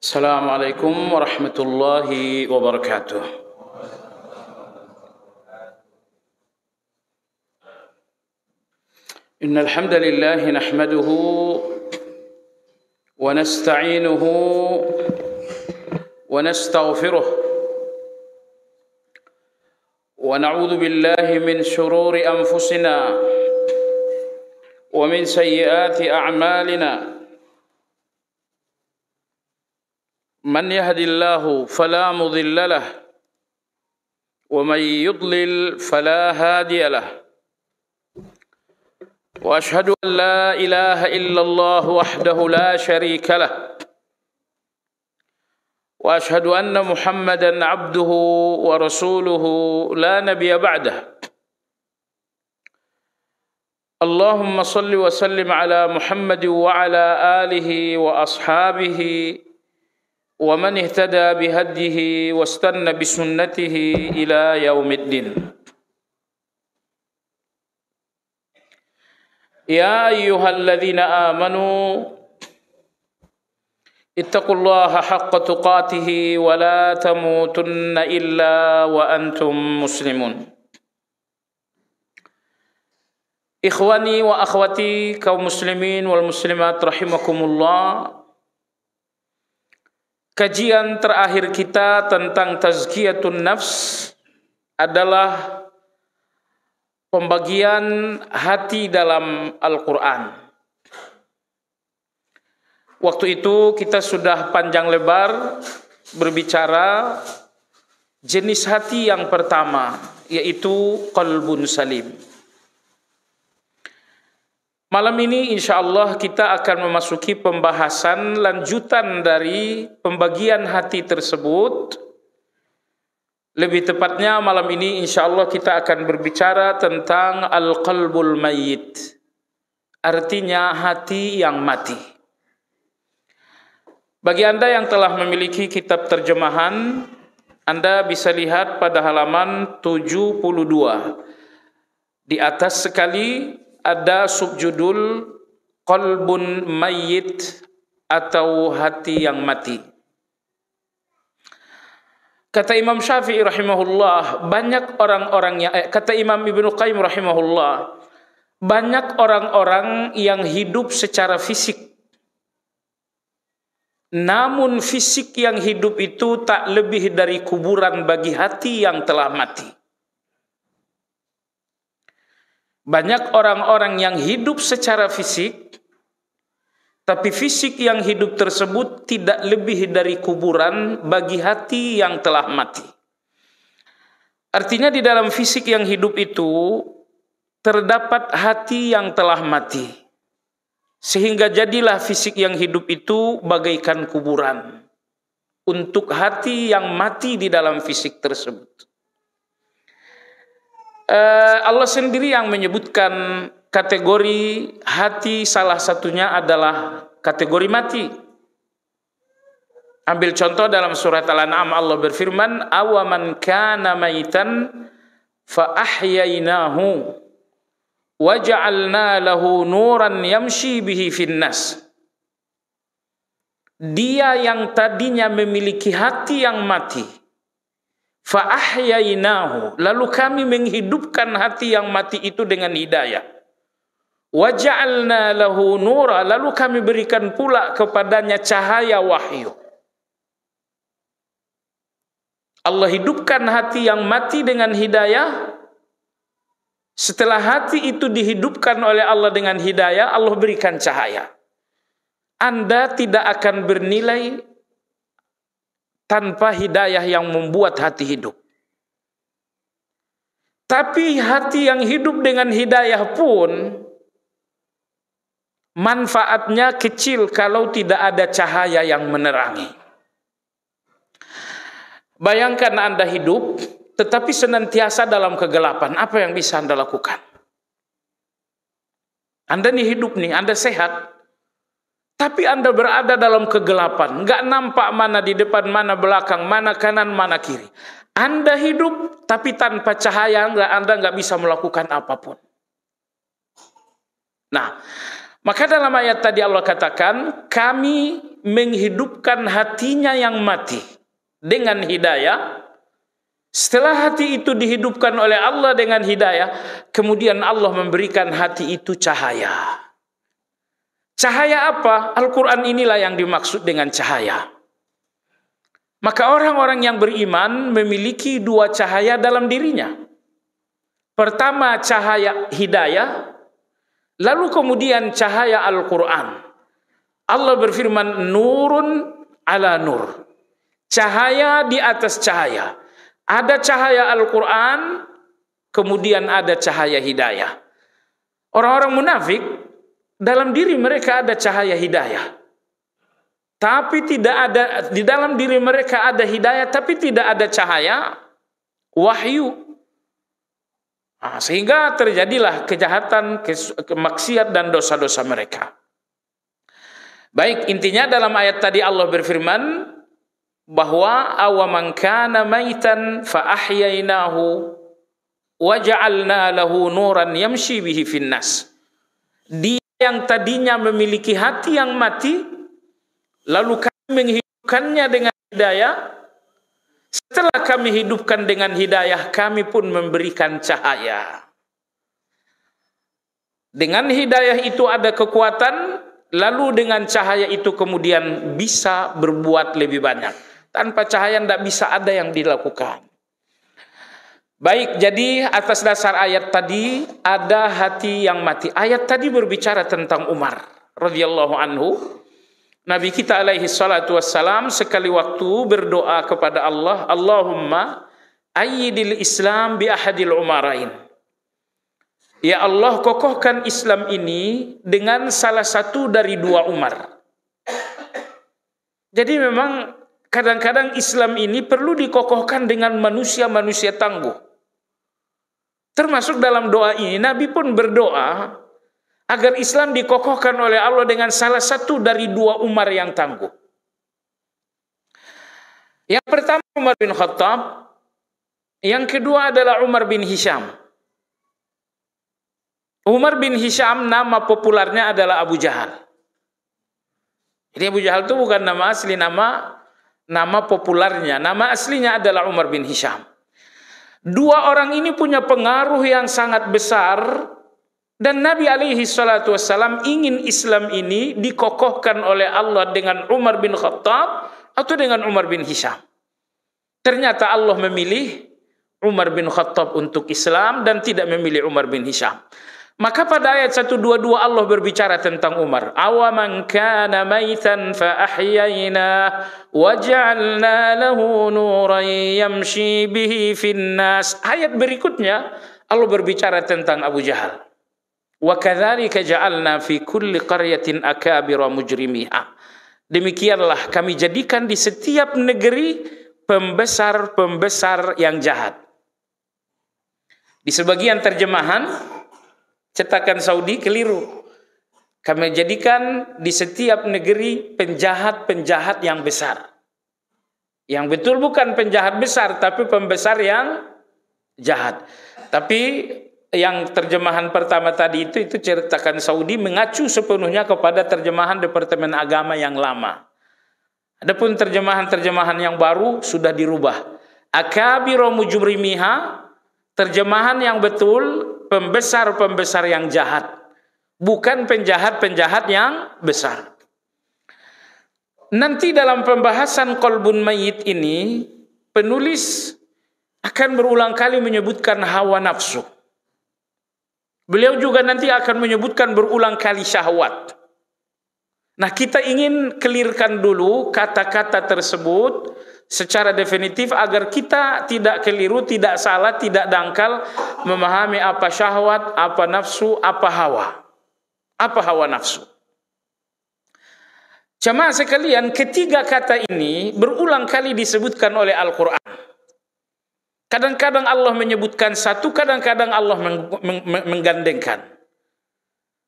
Assalamualaikum warahmatullahi wabarakatuh. Innal hamdalillah nahmaduhu wa nasta'inuhu wa nastaghfiruh wa na'udzu billahi min shururi anfusina wa min sayyiati a'malina. من يهد الله فلا مضل له ومن يضلل فلا هادي له وأشهد أن لا إله إلا الله وحده لا شريك له وأشهد أن محمدا عبده ورسوله لا نبي بعده. اللهم صل وسلم على محمد وعلى آله وأصحابه ومن اهتدى بهديه واستنى بسنته إلى يوم الدين. يا أيها الذين آمنوا اتقوا الله حق تقاته ولا تموتن إلا وأنتم مسلمون. إخواني وأخواتي kaum muslimin wal muslimat rahimakumullah. Kajian terakhir kita tentang tazkiyatun nafs adalah pembagian hati dalam Al-Quran. Waktu itu kita sudah panjang lebar berbicara jenis hati yang pertama, yaitu qalbun salim. Malam ini insyaallah kita akan memasuki pembahasan lanjutan dari pembagian hati tersebut. Lebih tepatnya malam ini insyaallah kita akan berbicara tentang al-qalbul mayyit. Artinya hati yang mati. Bagi Anda yang telah memiliki kitab terjemahan, Anda bisa lihat pada halaman 72. Di atas sekali ada subjudul qalbun mayyit atau hati yang mati. Kata Imam Syafi'i rahimahullah, banyak orang-orang yang kata Imam Ibnu Qayyim rahimahullah, banyak orang-orang yang hidup secara fisik. Namun fisik yang hidup itu tak lebih dari kuburan bagi hati yang telah mati. Banyak orang-orang yang hidup secara fisik, tapi fisik yang hidup tersebut tidak lebih dari kuburan bagi hati yang telah mati. Artinya di dalam fisik yang hidup itu terdapat hati yang telah mati. Sehingga jadilah fisik yang hidup itu bagaikan kuburan untuk hati yang mati di dalam fisik tersebut. Allah sendiri yang menyebutkan kategori hati, salah satunya adalah kategori mati. Ambil contoh dalam surat Al-An'am, Allah berfirman, awaman kana maitan fa ahyainahu wa ja'alna lahu nuran yamshi bihi finnas. Dia yang tadinya memiliki hati yang mati, fa ahyainahu, lalu kami menghidupkan hati yang mati itu dengan hidayah. Wa ja'alna lahu nura, lalu kami berikan pula kepadanya cahaya wahyu. Allah hidupkan hati yang mati dengan hidayah. Setelah hati itu dihidupkan oleh Allah dengan hidayah, Allah berikan cahaya. Anda tidak akan bernilai tanpa hidayah yang membuat hati hidup. Tapi hati yang hidup dengan hidayah pun manfaatnya kecil kalau tidak ada cahaya yang menerangi. Bayangkan Anda hidup tetapi senantiasa dalam kegelapan. Apa yang bisa Anda lakukan? Anda nih hidup nih, Anda sehat, tapi Anda berada dalam kegelapan, nggak nampak mana di depan, mana belakang, mana kanan, mana kiri. Anda hidup, tapi tanpa cahaya Anda nggak bisa melakukan apapun. Nah, Maka dalam ayat tadi Allah katakan, kami menghidupkan hatinya yang mati dengan hidayah. Setelah hati itu dihidupkan oleh Allah dengan hidayah, kemudian Allah memberikan hati itu cahaya. Cahaya apa? Al-Quran inilah yang dimaksud dengan cahaya. Maka orang-orang yang beriman memiliki dua cahaya dalam dirinya. Pertama cahaya hidayah, lalu kemudian cahaya Al-Quran. Allah berfirman, nurun ala nur. Cahaya di atas cahaya. Ada cahaya Al-Quran, kemudian ada cahaya hidayah. Orang-orang munafik, dalam diri mereka ada cahaya hidayah. Tapi tidak ada, di dalam diri mereka ada hidayah, tapi tidak ada cahaya wahyu. Sehingga terjadilah kejahatan, kemaksiat dan dosa-dosa mereka. Baik, intinya dalam ayat tadi Allah berfirman bahwa awaman kana maitan fa ahyainahu wa ja'alna lahu nuran yamshi bihi finnas. Dia yang tadinya memiliki hati yang mati, lalu kami menghidupkannya dengan hidayah. Setelah kami hidupkan dengan hidayah, kami pun memberikan cahaya. Dengan hidayah itu ada kekuatan, lalu dengan cahaya itu kemudian bisa berbuat lebih banyak. Tanpa cahaya tidak bisa ada yang dilakukan. Baik, jadi atas dasar ayat tadi ada hati yang mati. Ayat tadi berbicara tentang Umar radhiyallahu anhu. Nabi kita alaihi salatu wassalam sekali waktu berdoa kepada Allah, Allahumma ayyidil Islam bi ahadil umarain. Ya Allah, kokohkan Islam ini dengan salah satu dari dua Umar. Jadi memang kadang-kadang Islam ini perlu dikokohkan dengan manusia-manusia tangguh. Termasuk dalam doa ini, Nabi pun berdoa agar Islam dikokohkan oleh Allah dengan salah satu dari dua Umar yang tangguh. Yang pertama Umar bin Khattab, yang kedua adalah Umar bin Hisham. Umar bin Hisham nama populernya adalah Abu Jahal. Jadi Abu Jahal itu bukan nama asli, nama populernya. Nama aslinya adalah Umar bin Hisham. Dua orang ini punya pengaruh yang sangat besar. Dan Nabi alaihi salatu wassalam ingin Islam ini dikokohkan oleh Allah dengan Umar bin Khattab atau dengan Umar bin Hisham. Ternyata Allah memilih Umar bin Khattab untuk Islam dan tidak memilih Umar bin Hisham. Maka pada ayat 122 Allah berbicara tentang Umar. Awaman kana maitan fa ahyayna wa ja'alna lahu nuran yamshi bihi finnas. Ayat berikutnya Allah berbicara tentang Abu Jahal. Wa kadzalika ja'alna fi kulli qaryatin akabira mujrimiha. Demikianlah kami jadikan di setiap negeri pembesar-pembesar yang jahat. Di sebagian terjemahan cetakan Saudi keliru. Kami jadikan di setiap negeri penjahat-penjahat yang besar. Yang betul bukan penjahat besar, tapi pembesar yang jahat. Tapi yang terjemahan pertama tadi itu cetakan Saudi mengacu sepenuhnya kepada terjemahan Departemen Agama yang lama. Adapun terjemahan-terjemahan yang baru sudah dirubah. Akabiro mujrimiha, terjemahan yang betul pembesar-pembesar yang jahat, bukan penjahat-penjahat yang besar. Nanti dalam pembahasan Qalbun Mayyit ini, penulis akan berulang kali menyebutkan hawa nafsu. Beliau juga nanti akan menyebutkan berulang kali syahwat. Nah, kita ingin clearkan dulu kata-kata tersebut secara definitif agar kita tidak keliru, tidak salah, tidak dangkal memahami apa syahwat, apa nafsu, apa hawa. Apa hawa nafsu? Jamaah sekalian, ketiga kata ini berulang kali disebutkan oleh Al-Quran. Kadang-kadang Allah menyebutkan satu, kadang-kadang Allah menggandengkan.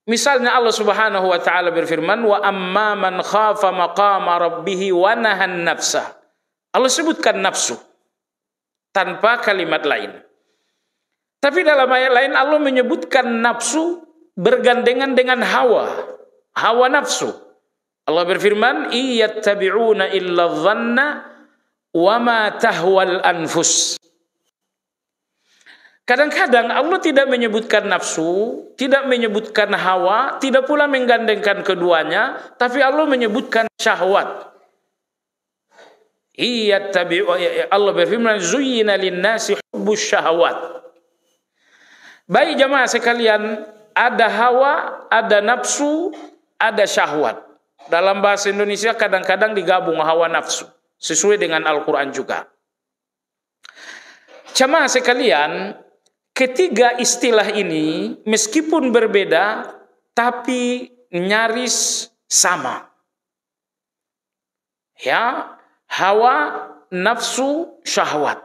Misalnya Allah Subhanahu wa taala berfirman, "Wa amma man khafa maqama rabbih wa nahan nafsa." Allah sebutkan nafsu tanpa kalimat lain. Tapi dalam ayat lain Allah menyebutkan nafsu bergandengan dengan hawa. hawa nafsu. Allah berfirman, iyattabi'una illa dhanna wa ma tahwal anfus. Kadang-kadang Allah tidak menyebutkan nafsu, tidak menyebutkan hawa, tidak pula menggandengkan keduanya, tapi Allah menyebutkan syahwat. Allah berfirman, zuyyina lin-nasi hubbus syahwat. Baik jamaah sekalian, ada hawa, ada nafsu, ada syahwat. Dalam bahasa Indonesia kadang-kadang digabung hawa nafsu, sesuai dengan Al-Quran juga. Jamaah sekalian, ketiga istilah ini meskipun berbeda, tapi nyaris sama. Ya, hawa, nafsu, syahwat.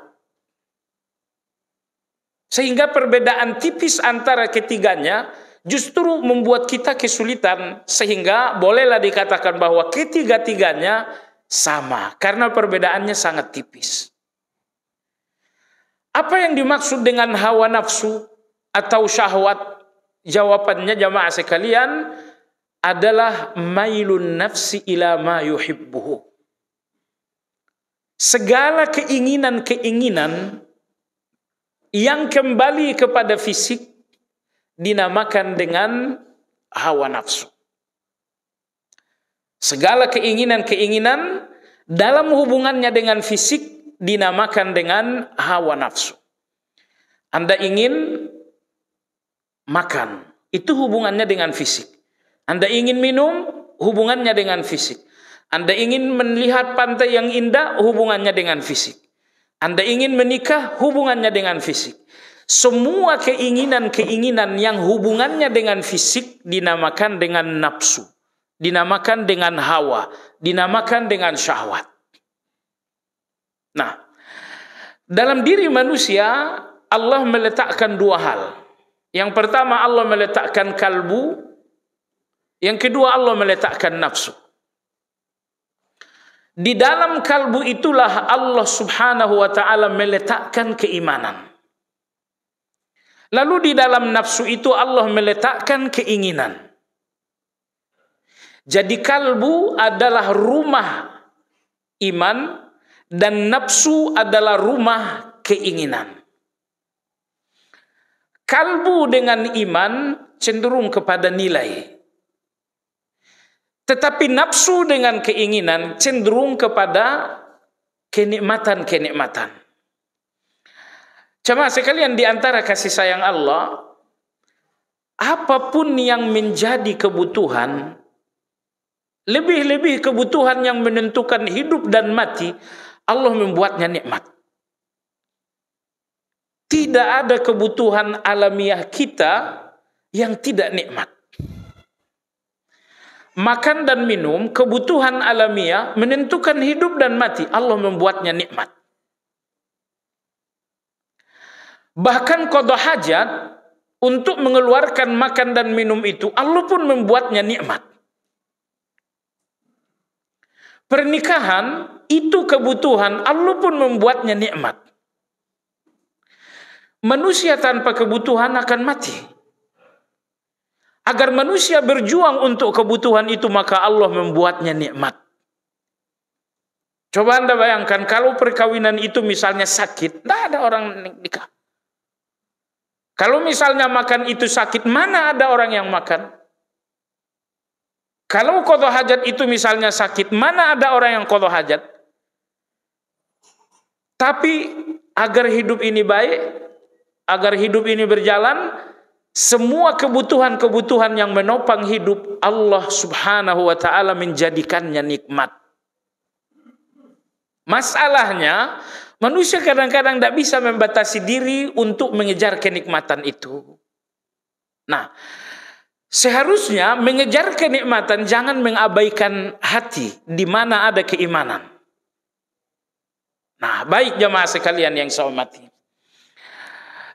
Sehingga perbedaan tipis antara ketiganya justru membuat kita kesulitan, sehingga bolehlah dikatakan bahwa ketiga-tiganya sama karena perbedaannya sangat tipis. Apa yang dimaksud dengan hawa nafsu atau syahwat? Jawabannya jamaah sekalian adalah mailun nafsi ila ma yuhibbuhu. Segala keinginan-keinginan yang kembali kepada fisik dinamakan dengan hawa nafsu. Segala keinginan-keinginan dalam hubungannya dengan fisik dinamakan dengan hawa nafsu. Anda ingin makan, itu hubungannya dengan fisik. Anda ingin minum, hubungannya dengan fisik. Anda ingin melihat pantai yang indah, hubungannya dengan fisik. Anda ingin menikah, hubungannya dengan fisik. Semua keinginan-keinginan yang hubungannya dengan fisik dinamakan dengan nafsu, dinamakan dengan hawa, dinamakan dengan syahwat. Nah, dalam diri manusia Allah meletakkan dua hal. Yang pertama Allah meletakkan kalbu, yang kedua Allah meletakkan nafsu. Di dalam kalbu itulah Allah subhanahu wa ta'ala meletakkan keimanan. Lalu di dalam nafsu itu Allah meletakkan keinginan. Jadi kalbu adalah rumah iman dan nafsu adalah rumah keinginan. Kalbu dengan iman cenderung kepada nilai. Tetapi nafsu dengan keinginan cenderung kepada kenikmatan-kenikmatan. Jemaah sekalian, di antara kasih sayang Allah, apapun yang menjadi kebutuhan, lebih-lebih kebutuhan yang menentukan hidup dan mati, Allah membuatnya nikmat. Tidak ada kebutuhan alamiah kita yang tidak nikmat. Makan dan minum, kebutuhan alamiah menentukan hidup dan mati. Allah membuatnya nikmat. Bahkan qada hajat untuk mengeluarkan makan dan minum itu, Allah pun membuatnya nikmat. Pernikahan itu kebutuhan, Allah pun membuatnya nikmat. Manusia tanpa kebutuhan akan mati. Agar manusia berjuang untuk kebutuhan itu, maka Allah membuatnya nikmat. Coba Anda bayangkan kalau perkawinan itu misalnya sakit, tidak ada orang nikah. Kalau misalnya makan itu sakit, mana ada orang yang makan? Kalau qada hajat itu misalnya sakit, mana ada orang yang qada hajat? Tapi agar hidup ini baik, agar hidup ini berjalan, semua kebutuhan-kebutuhan yang menopang hidup, Allah subhanahu wa ta'ala menjadikannya nikmat. Masalahnya, manusia kadang-kadang tidak bisa membatasi diri untuk mengejar kenikmatan itu. Nah, seharusnya mengejar kenikmatan jangan mengabaikan hati di mana ada keimanan. Nah, baik jamaah sekalian yang saya hormati.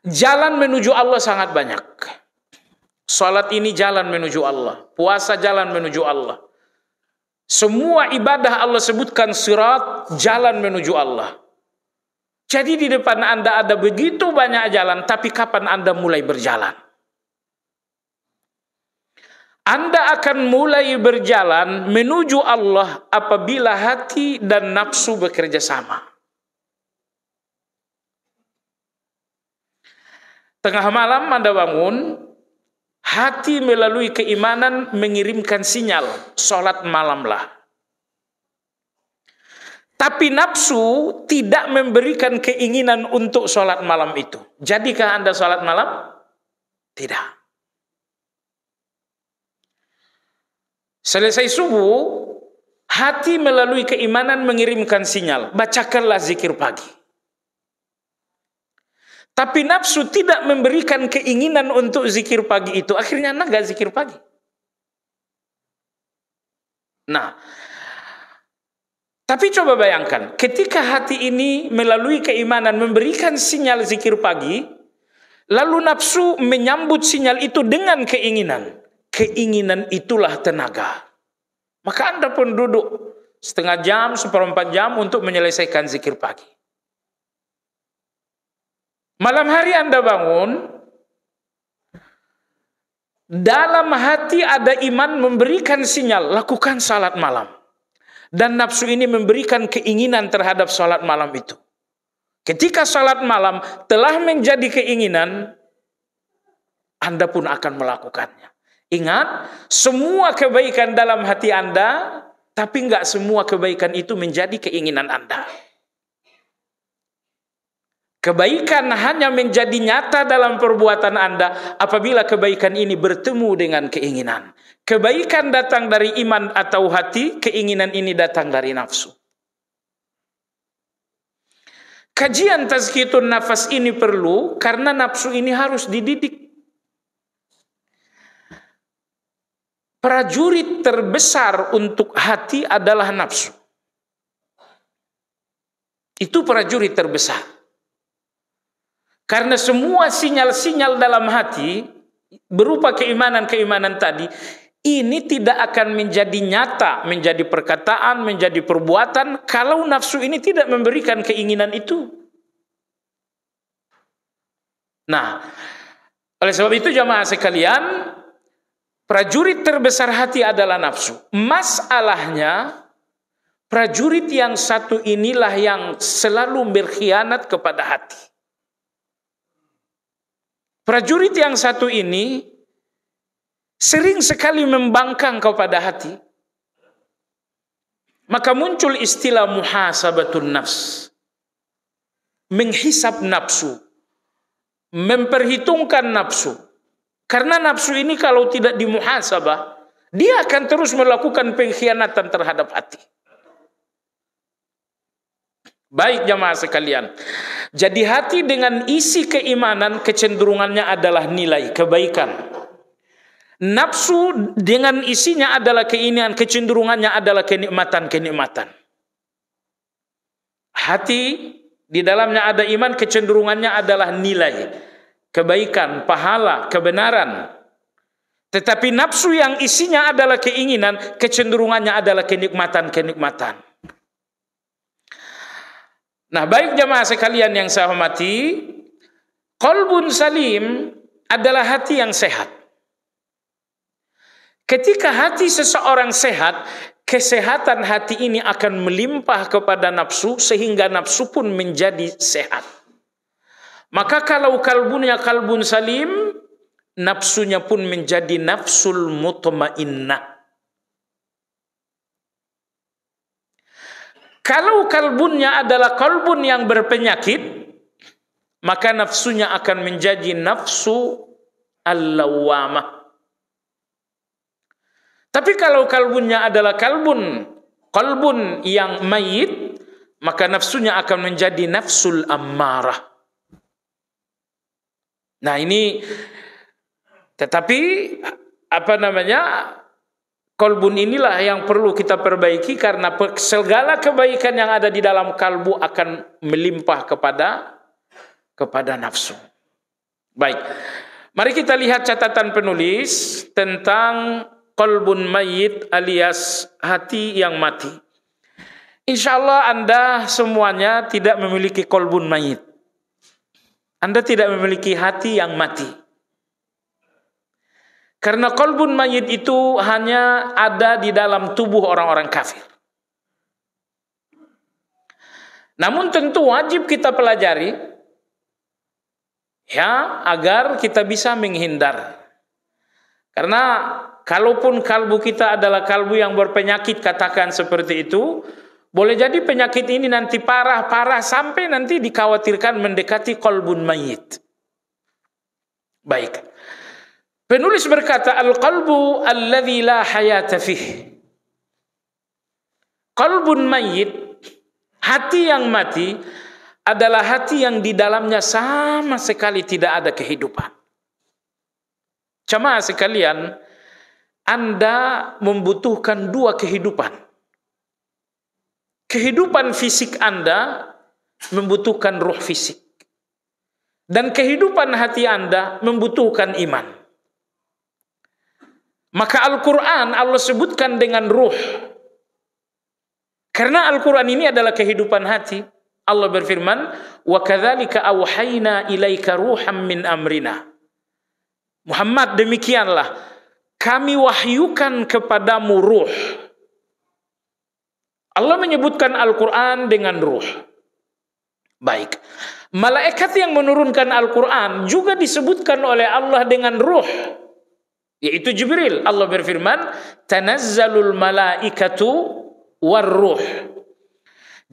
Jalan menuju Allah sangat banyak. Salat ini jalan menuju Allah. Puasa jalan menuju Allah. Semua ibadah Allah sebutkan sirat, jalan menuju Allah. Jadi di depan Anda ada begitu banyak jalan, tapi kapan Anda mulai berjalan? Anda akan mulai berjalan menuju Allah apabila hati dan nafsu bekerja sama. Tengah malam Anda bangun, hati melalui keimanan mengirimkan sinyal, sholat malamlah. Tapi nafsu tidak memberikan keinginan untuk sholat malam itu. Jadikah Anda sholat malam? Tidak. Selesai subuh, hati melalui keimanan mengirimkan sinyal, bacakanlah zikir pagi. Tapi nafsu tidak memberikan keinginan untuk zikir pagi itu. Akhirnya Anda nggak zikir pagi. Nah, tapi coba bayangkan, ketika hati ini melalui keimanan memberikan sinyal zikir pagi, lalu nafsu menyambut sinyal itu dengan keinginan. Keinginan itulah tenaga. Maka Anda pun duduk setengah jam, seperempat jam untuk menyelesaikan zikir pagi. Malam hari Anda bangun, dalam hati ada iman memberikan sinyal, lakukan salat malam. Dan nafsu ini memberikan keinginan terhadap salat malam itu. Ketika salat malam telah menjadi keinginan, Anda pun akan melakukannya. Ingat, semua kebaikan dalam hati Anda, tapi enggak semua kebaikan itu menjadi keinginan Anda. Kebaikan hanya menjadi nyata dalam perbuatan Anda apabila kebaikan ini bertemu dengan keinginan. Kebaikan datang dari iman atau hati, keinginan ini datang dari nafsu. Kajian tazkiyatun nafas ini perlu karena nafsu ini harus dididik. Prajurit terbesar untuk hati adalah nafsu. Itu prajurit terbesar. Karena semua sinyal-sinyal dalam hati berupa keimanan-keimanan tadi, ini tidak akan menjadi nyata, menjadi perkataan, menjadi perbuatan kalau nafsu ini tidak memberikan keinginan itu. Nah, oleh sebab itu jamaah sekalian, prajurit terbesar hati adalah nafsu. Masalahnya, prajurit yang satu inilah yang selalu berkhianat kepada hati. Prajurit yang satu ini sering sekali membangkang kepada hati. Maka muncul istilah muhasabatun nafs. Menghisap nafsu. Memperhitungkan nafsu. Karena nafsu ini kalau tidak dimuhasabah, dia akan terus melakukan pengkhianatan terhadap hati. Baik jamaah sekalian. Jadi hati dengan isi keimanan kecenderungannya adalah nilai kebaikan. Nafsu dengan isinya adalah keinginan, kecenderungannya adalah kenikmatan-kenikmatan. Hati di dalamnya ada iman, kecenderungannya adalah nilai kebaikan, pahala, kebenaran. Tetapi nafsu yang isinya adalah keinginan, kecenderungannya adalah kenikmatan-kenikmatan. Nah, baik jamaah sekalian yang saya hormati, qalbun salim adalah hati yang sehat. Ketika hati seseorang sehat, kesehatan hati ini akan melimpah kepada nafsu sehingga nafsu pun menjadi sehat. Maka kalau kalbunnya kalbun salim, nafsunya pun menjadi nafsul mutmainnah. Kalau kalbunnya adalah kalbun yang berpenyakit, maka nafsunya akan menjadi nafsu al-lawamah. Tapi kalau kalbunnya adalah kalbun yang mayit, maka nafsunya akan menjadi nafsul ammarah. Nah ini, tetapi kalbun inilah yang perlu kita perbaiki karena segala kebaikan yang ada di dalam kalbu akan melimpah kepada nafsu. Baik, mari kita lihat catatan penulis tentang qalbun mayyit alias hati yang mati. Insya Allah Anda semuanya tidak memiliki qalbun mayyit. Anda tidak memiliki hati yang mati. Karena qalbun mayyit itu hanya ada di dalam tubuh orang-orang kafir. Namun tentu wajib kita pelajari ya, agar kita bisa menghindar. Karena kalaupun kalbu kita adalah kalbu yang berpenyakit, katakan seperti itu, boleh jadi penyakit ini nanti parah sampai nanti dikhawatirkan mendekati qalbun mayyit. Baik. Penulis berkata, al-qalbu alladhi la hayata fih. Qalbun mayyit, hati yang mati, adalah hati yang di dalamnya sama sekali tidak ada kehidupan. Jamaah sekalian, Anda membutuhkan dua kehidupan. Kehidupan fisik Anda membutuhkan ruh fisik. Dan kehidupan hati Anda membutuhkan iman. Maka Al-Quran Allah sebutkan dengan ruh. Karena Al-Quran ini adalah kehidupan hati. Allah berfirman, wa kadzalika auhayna ilaika ruham min amrina. Muhammad, demikianlah kami wahyukan kepadamu ruh. Allah menyebutkan Al-Quran dengan ruh. Baik. Malaikat yang menurunkan Al-Quran juga disebutkan oleh Allah dengan ruh, yaitu Jibril. Allah berfirman, tanazzalul malaikatu warruh.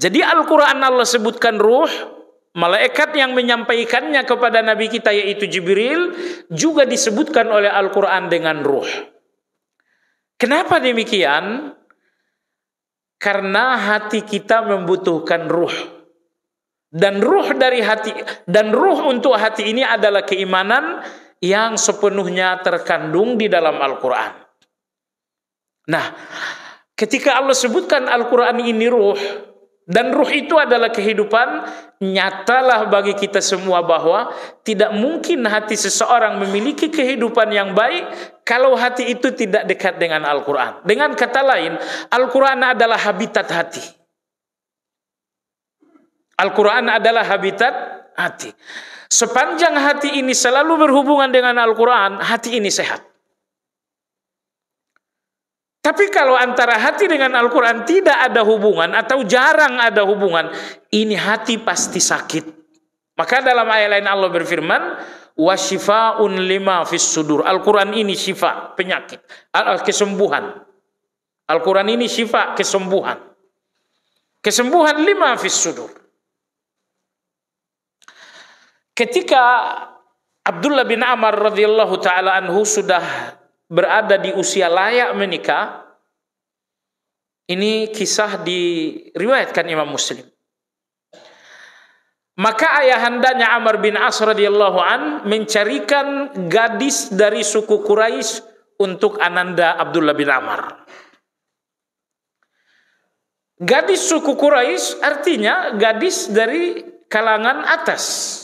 Jadi Al-Quran Allah sebutkan ruh, malaikat yang menyampaikannya kepada Nabi kita yaitu Jibril juga disebutkan oleh Al-Quran dengan ruh. Kenapa demikian? Karena hati kita membutuhkan ruh. Dan ruh dari hati, dan ruh untuk hati ini adalah keimanan yang sepenuhnya terkandung di dalam Al-Quran. Nah, ketika Allah sebutkan Al-Quran ini ruh, dan ruh itu adalah kehidupan, nyatalah bagi kita semua bahwa tidak mungkin hati seseorang memiliki kehidupan yang baik kalau hati itu tidak dekat dengan Al-Quran. Dengan kata lain, Al-Quran adalah habitat hati. Al-Quran adalah habitat hati. Sepanjang hati ini selalu berhubungan dengan Al-Quran, hati ini sehat. Tapi kalau antara hati dengan Al-Quran tidak ada hubungan atau jarang ada hubungan, ini hati pasti sakit. Maka dalam ayat lain Allah berfirman, wa shifaa'un lima fis sudur. Al-Quran ini syifa, penyakit, kesembuhan. Al-Quran ini syifa, kesembuhan. Kesembuhan lima fis sudur. Ketika Abdullah bin Amr radhiyallahu taala anhu sudah berada di usia layak menikah, ini kisah diriwayatkan Imam Muslim. Maka ayahandanya Amr bin As radhiyallahu an mencarikan gadis dari suku Quraisy untuk ananda Abdullah bin Amr. Gadis suku Quraisy artinya gadis dari kalangan atas.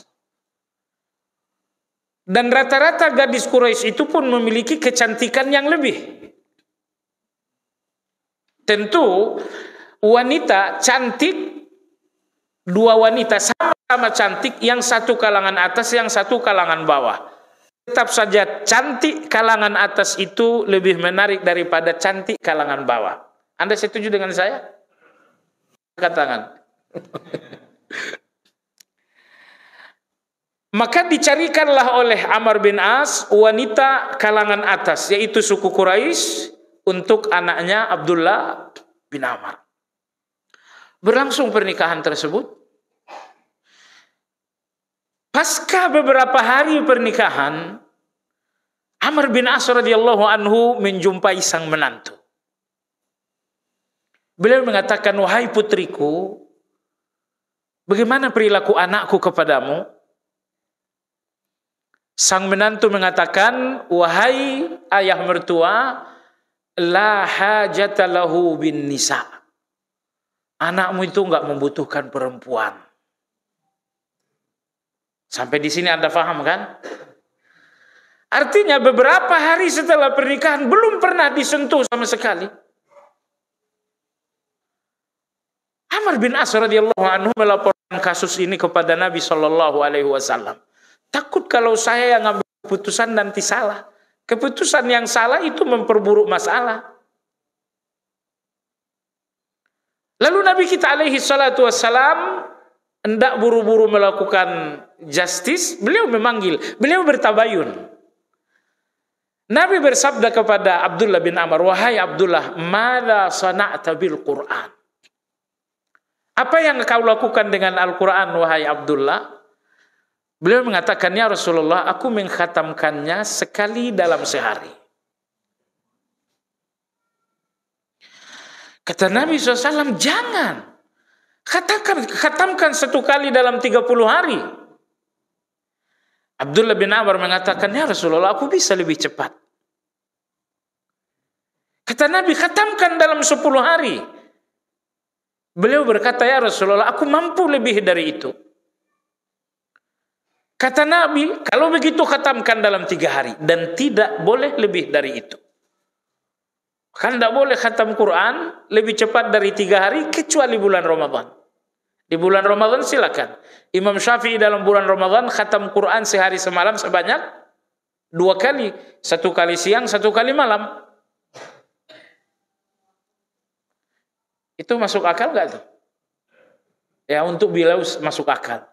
Dan rata-rata gadis Quraisy itu pun memiliki kecantikan yang lebih. Tentu wanita cantik, dua wanita sama-sama cantik, yang satu kalangan atas, yang satu kalangan bawah. Tetap saja cantik kalangan atas itu lebih menarik daripada cantik kalangan bawah. Anda setuju dengan saya? Angkat tangan. Maka dicarikanlah oleh Amr bin As wanita kalangan atas, yaitu suku Quraisy, untuk anaknya Abdullah bin Amr. Berlangsung pernikahan tersebut. Pasca beberapa hari pernikahan, Amr bin As radhiyallahu anhu menjumpai sang menantu. Beliau mengatakan, wahai putriku, bagaimana perilaku anakku kepadamu? Sang menantu mengatakan, wahai ayah mertua, la hajata lahu bin nisa. Anakmu itu enggak membutuhkan perempuan. Sampai di sini Anda paham kan? Artinya beberapa hari setelah pernikahan belum pernah disentuh sama sekali. Amr bin As radhiyallahu anhu melaporkan kasus ini kepada Nabi sallallahu alaihi wasallam. Takut kalau saya yang ngambil keputusan nanti salah. Keputusan yang salah itu memperburuk masalah. Lalu Nabi kita alaihi salatu wassalam hendak buru-buru melakukan justice, beliau memanggil, beliau bertabayun. Nabi bersabda kepada Abdullah bin Amr, "Wahai Abdullah, madza sana'ta bil Qur'an?" Apa yang kau lakukan dengan Al-Quran, wahai Abdullah? Beliau mengatakan, "Ya Rasulullah, aku mengkhatamkannya sekali dalam sehari." Kata Nabi SAW, "Jangan. Khatamkan 1 kali dalam 30 hari." Abdullah bin Amr mengatakan, "Ya Rasulullah, aku bisa lebih cepat." Kata Nabi, "Khatamkan dalam 10 hari." Beliau berkata, "Ya Rasulullah, aku mampu lebih dari itu." Kata Nabi, "Kalau begitu khatamkan dalam 3 hari. Dan tidak boleh lebih dari itu." Kan tidak boleh khatam Quran lebih cepat dari 3 hari, kecuali bulan Ramadan. Di bulan Ramadan silakan. Imam Syafi'i dalam bulan Ramadan khatam Quran sehari semalam sebanyak 2 kali. 1 kali siang, 1 kali malam. Itu masuk akal nggak tuh? Ya, untuk beliau masuk akal.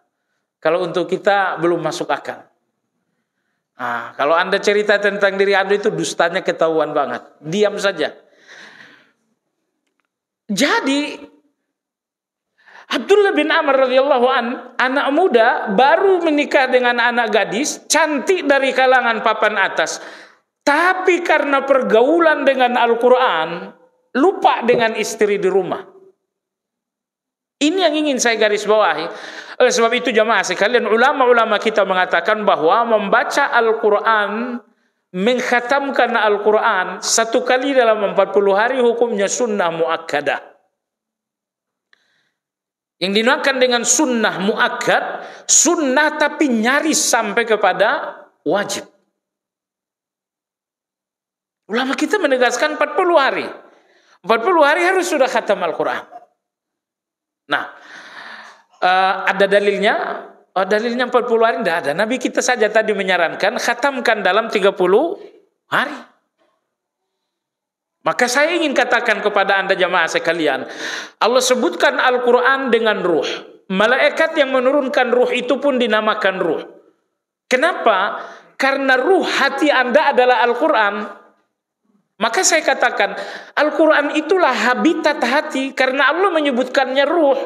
Kalau untuk kita belum masuk akal. Nah, kalau Anda cerita tentang diri Anda itu dustanya ketahuan banget. Diam saja. Jadi Abdullah bin Amr radhiyallahu an, anak muda baru menikah dengan anak gadis, cantik dari kalangan papan atas. Tapi karena pergaulan dengan Al-Quran, lupa dengan istri di rumah. Ini yang ingin saya garis bawahi. Oleh sebab itu jamaah sekalian, ulama-ulama kita mengatakan bahwa membaca Al-Quran, mengkhatamkan Al-Quran 1 kali dalam 40 hari hukumnya sunnah muakkadah. Yang dinamakan dengan sunnah muakkad, sunnah tapi nyaris sampai kepada wajib. Ulama kita menegaskan 40 hari. 40 hari harus sudah khatam Al-Quran. Nah, ada dalilnya? Dalilnya 40 hari tidak ada. Nabi kita saja tadi menyarankan khatamkan dalam 30 hari. Maka saya ingin katakan kepada Anda jamaah sekalian, Allah sebutkan Al-Quran dengan ruh. Malaikat yang menurunkan ruh itu pun dinamakan ruh. Kenapa? Karena ruh hati Anda adalah Al-Quran. Maka saya katakan, Al-Quran itulah habitat hati, karena Allah menyebutkannya ruh.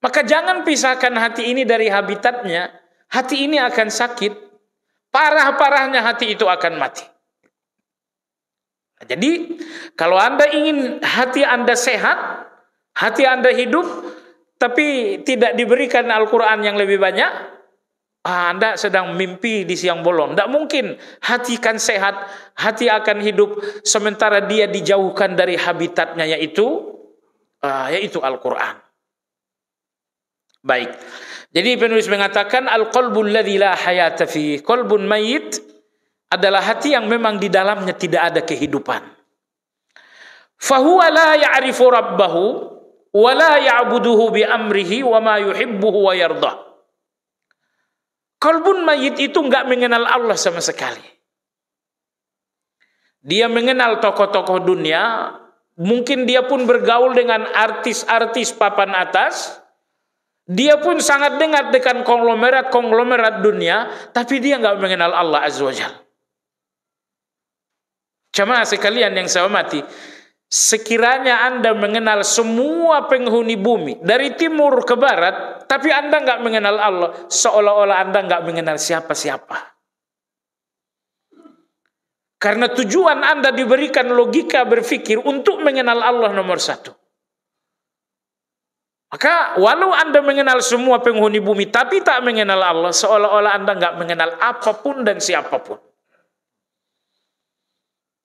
Maka jangan pisahkan hati ini dari habitatnya. Hati ini akan sakit. Parah-parahnya hati itu akan mati. Jadi, kalau Anda ingin hati Anda sehat, hati Anda hidup, tapi tidak diberikan Al-Quran yang lebih banyak, Anda sedang mimpi di siang bolong. Tidak mungkin hati kan sehat, hati akan hidup, sementara dia dijauhkan dari habitatnya, yaitu Al-Quran. Baik. Jadi penulis mengatakan al-qalbul ladzi la hayata fi, qalbun mayyit adalah hati yang memang di dalamnya tidak ada kehidupan. Fahuwa la ya'rifu rabbahu wa la ya'buduhu bi amrihi wa ma yuhibbuhu wa yardah. Qalbun mayyit itu enggak mengenal Allah sama sekali. Dia mengenal tokoh-tokoh dunia, mungkin dia pun bergaul dengan artis-artis papan atas. Dia pun sangat dekat dengan konglomerat dunia, tapi dia enggak mengenal Allah Azza wa Jalla. Jamaah sekalian yang saya hormati, sekiranya Anda mengenal semua penghuni bumi dari timur ke barat, tapi Anda enggak mengenal Allah, seolah-olah Anda enggak mengenal siapa-siapa. Karena tujuan Anda diberikan logika berpikir untuk mengenal Allah nomor 1. Maka walau Anda mengenal semua penghuni bumi tapi tak mengenal Allah, seolah-olah Anda enggak mengenal apapun dan siapapun.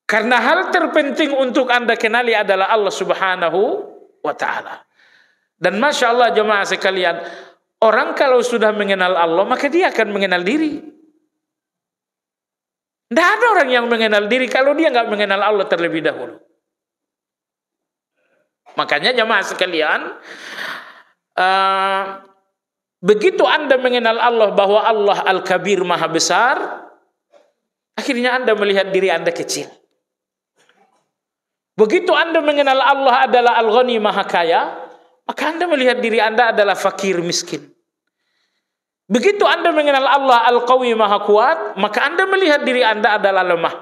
Karena hal terpenting untuk Anda kenali adalah Allah Subhanahu wa ta'ala. Dan Masya Allah jemaah sekalian, orang kalau sudah mengenal Allah, maka dia akan mengenal diri. Tidak ada orang yang mengenal diri kalau dia nggak mengenal Allah terlebih dahulu. Makanya jemaah sekalian, begitu Anda mengenal Allah bahwa Allah Al-Kabir Maha Besar, Akhirnya Anda melihat diri Anda kecil. Begitu Anda mengenal Allah adalah Al-Ghani Maha Kaya, maka Anda melihat diri Anda adalah fakir miskin. Begitu Anda mengenal Allah Al-Qawi Maha Kuat, maka Anda melihat diri Anda adalah lemah.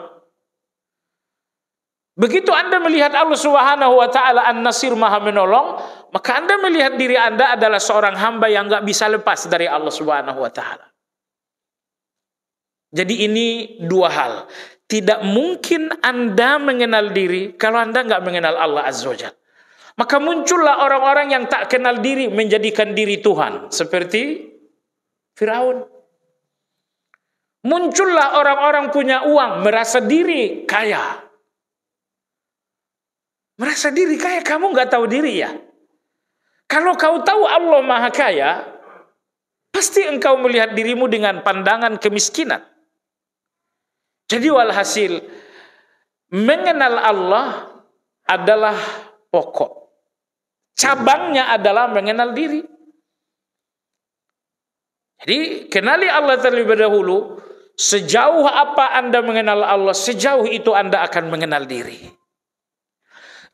Begitu Anda melihat Allah Subhanahu wa taala An-Nasir Maha Menolong, maka Anda melihat diri Anda adalah seorang hamba yang enggak bisa lepas dari Allah Subhanahu wa taala. Jadi ini dua hal. Tidak mungkin Anda mengenal diri kalau Anda enggak mengenal Allah Azza wa Jalla. Maka muncullah orang-orang yang tak kenal diri menjadikan diri Tuhan, seperti Firaun. Muncullah orang-orang punya uang merasa diri kaya. Merasa diri kaya, kamu nggak tahu diri ya? Kalau kau tahu Allah Maha Kaya, pasti engkau melihat dirimu dengan pandangan kemiskinan. Jadi walhasil, mengenal Allah adalah pokok. Cabangnya adalah mengenal diri. Jadi kenali Allah terlebih dahulu. Sejauh apa Anda mengenal Allah, sejauh itu Anda akan mengenal diri.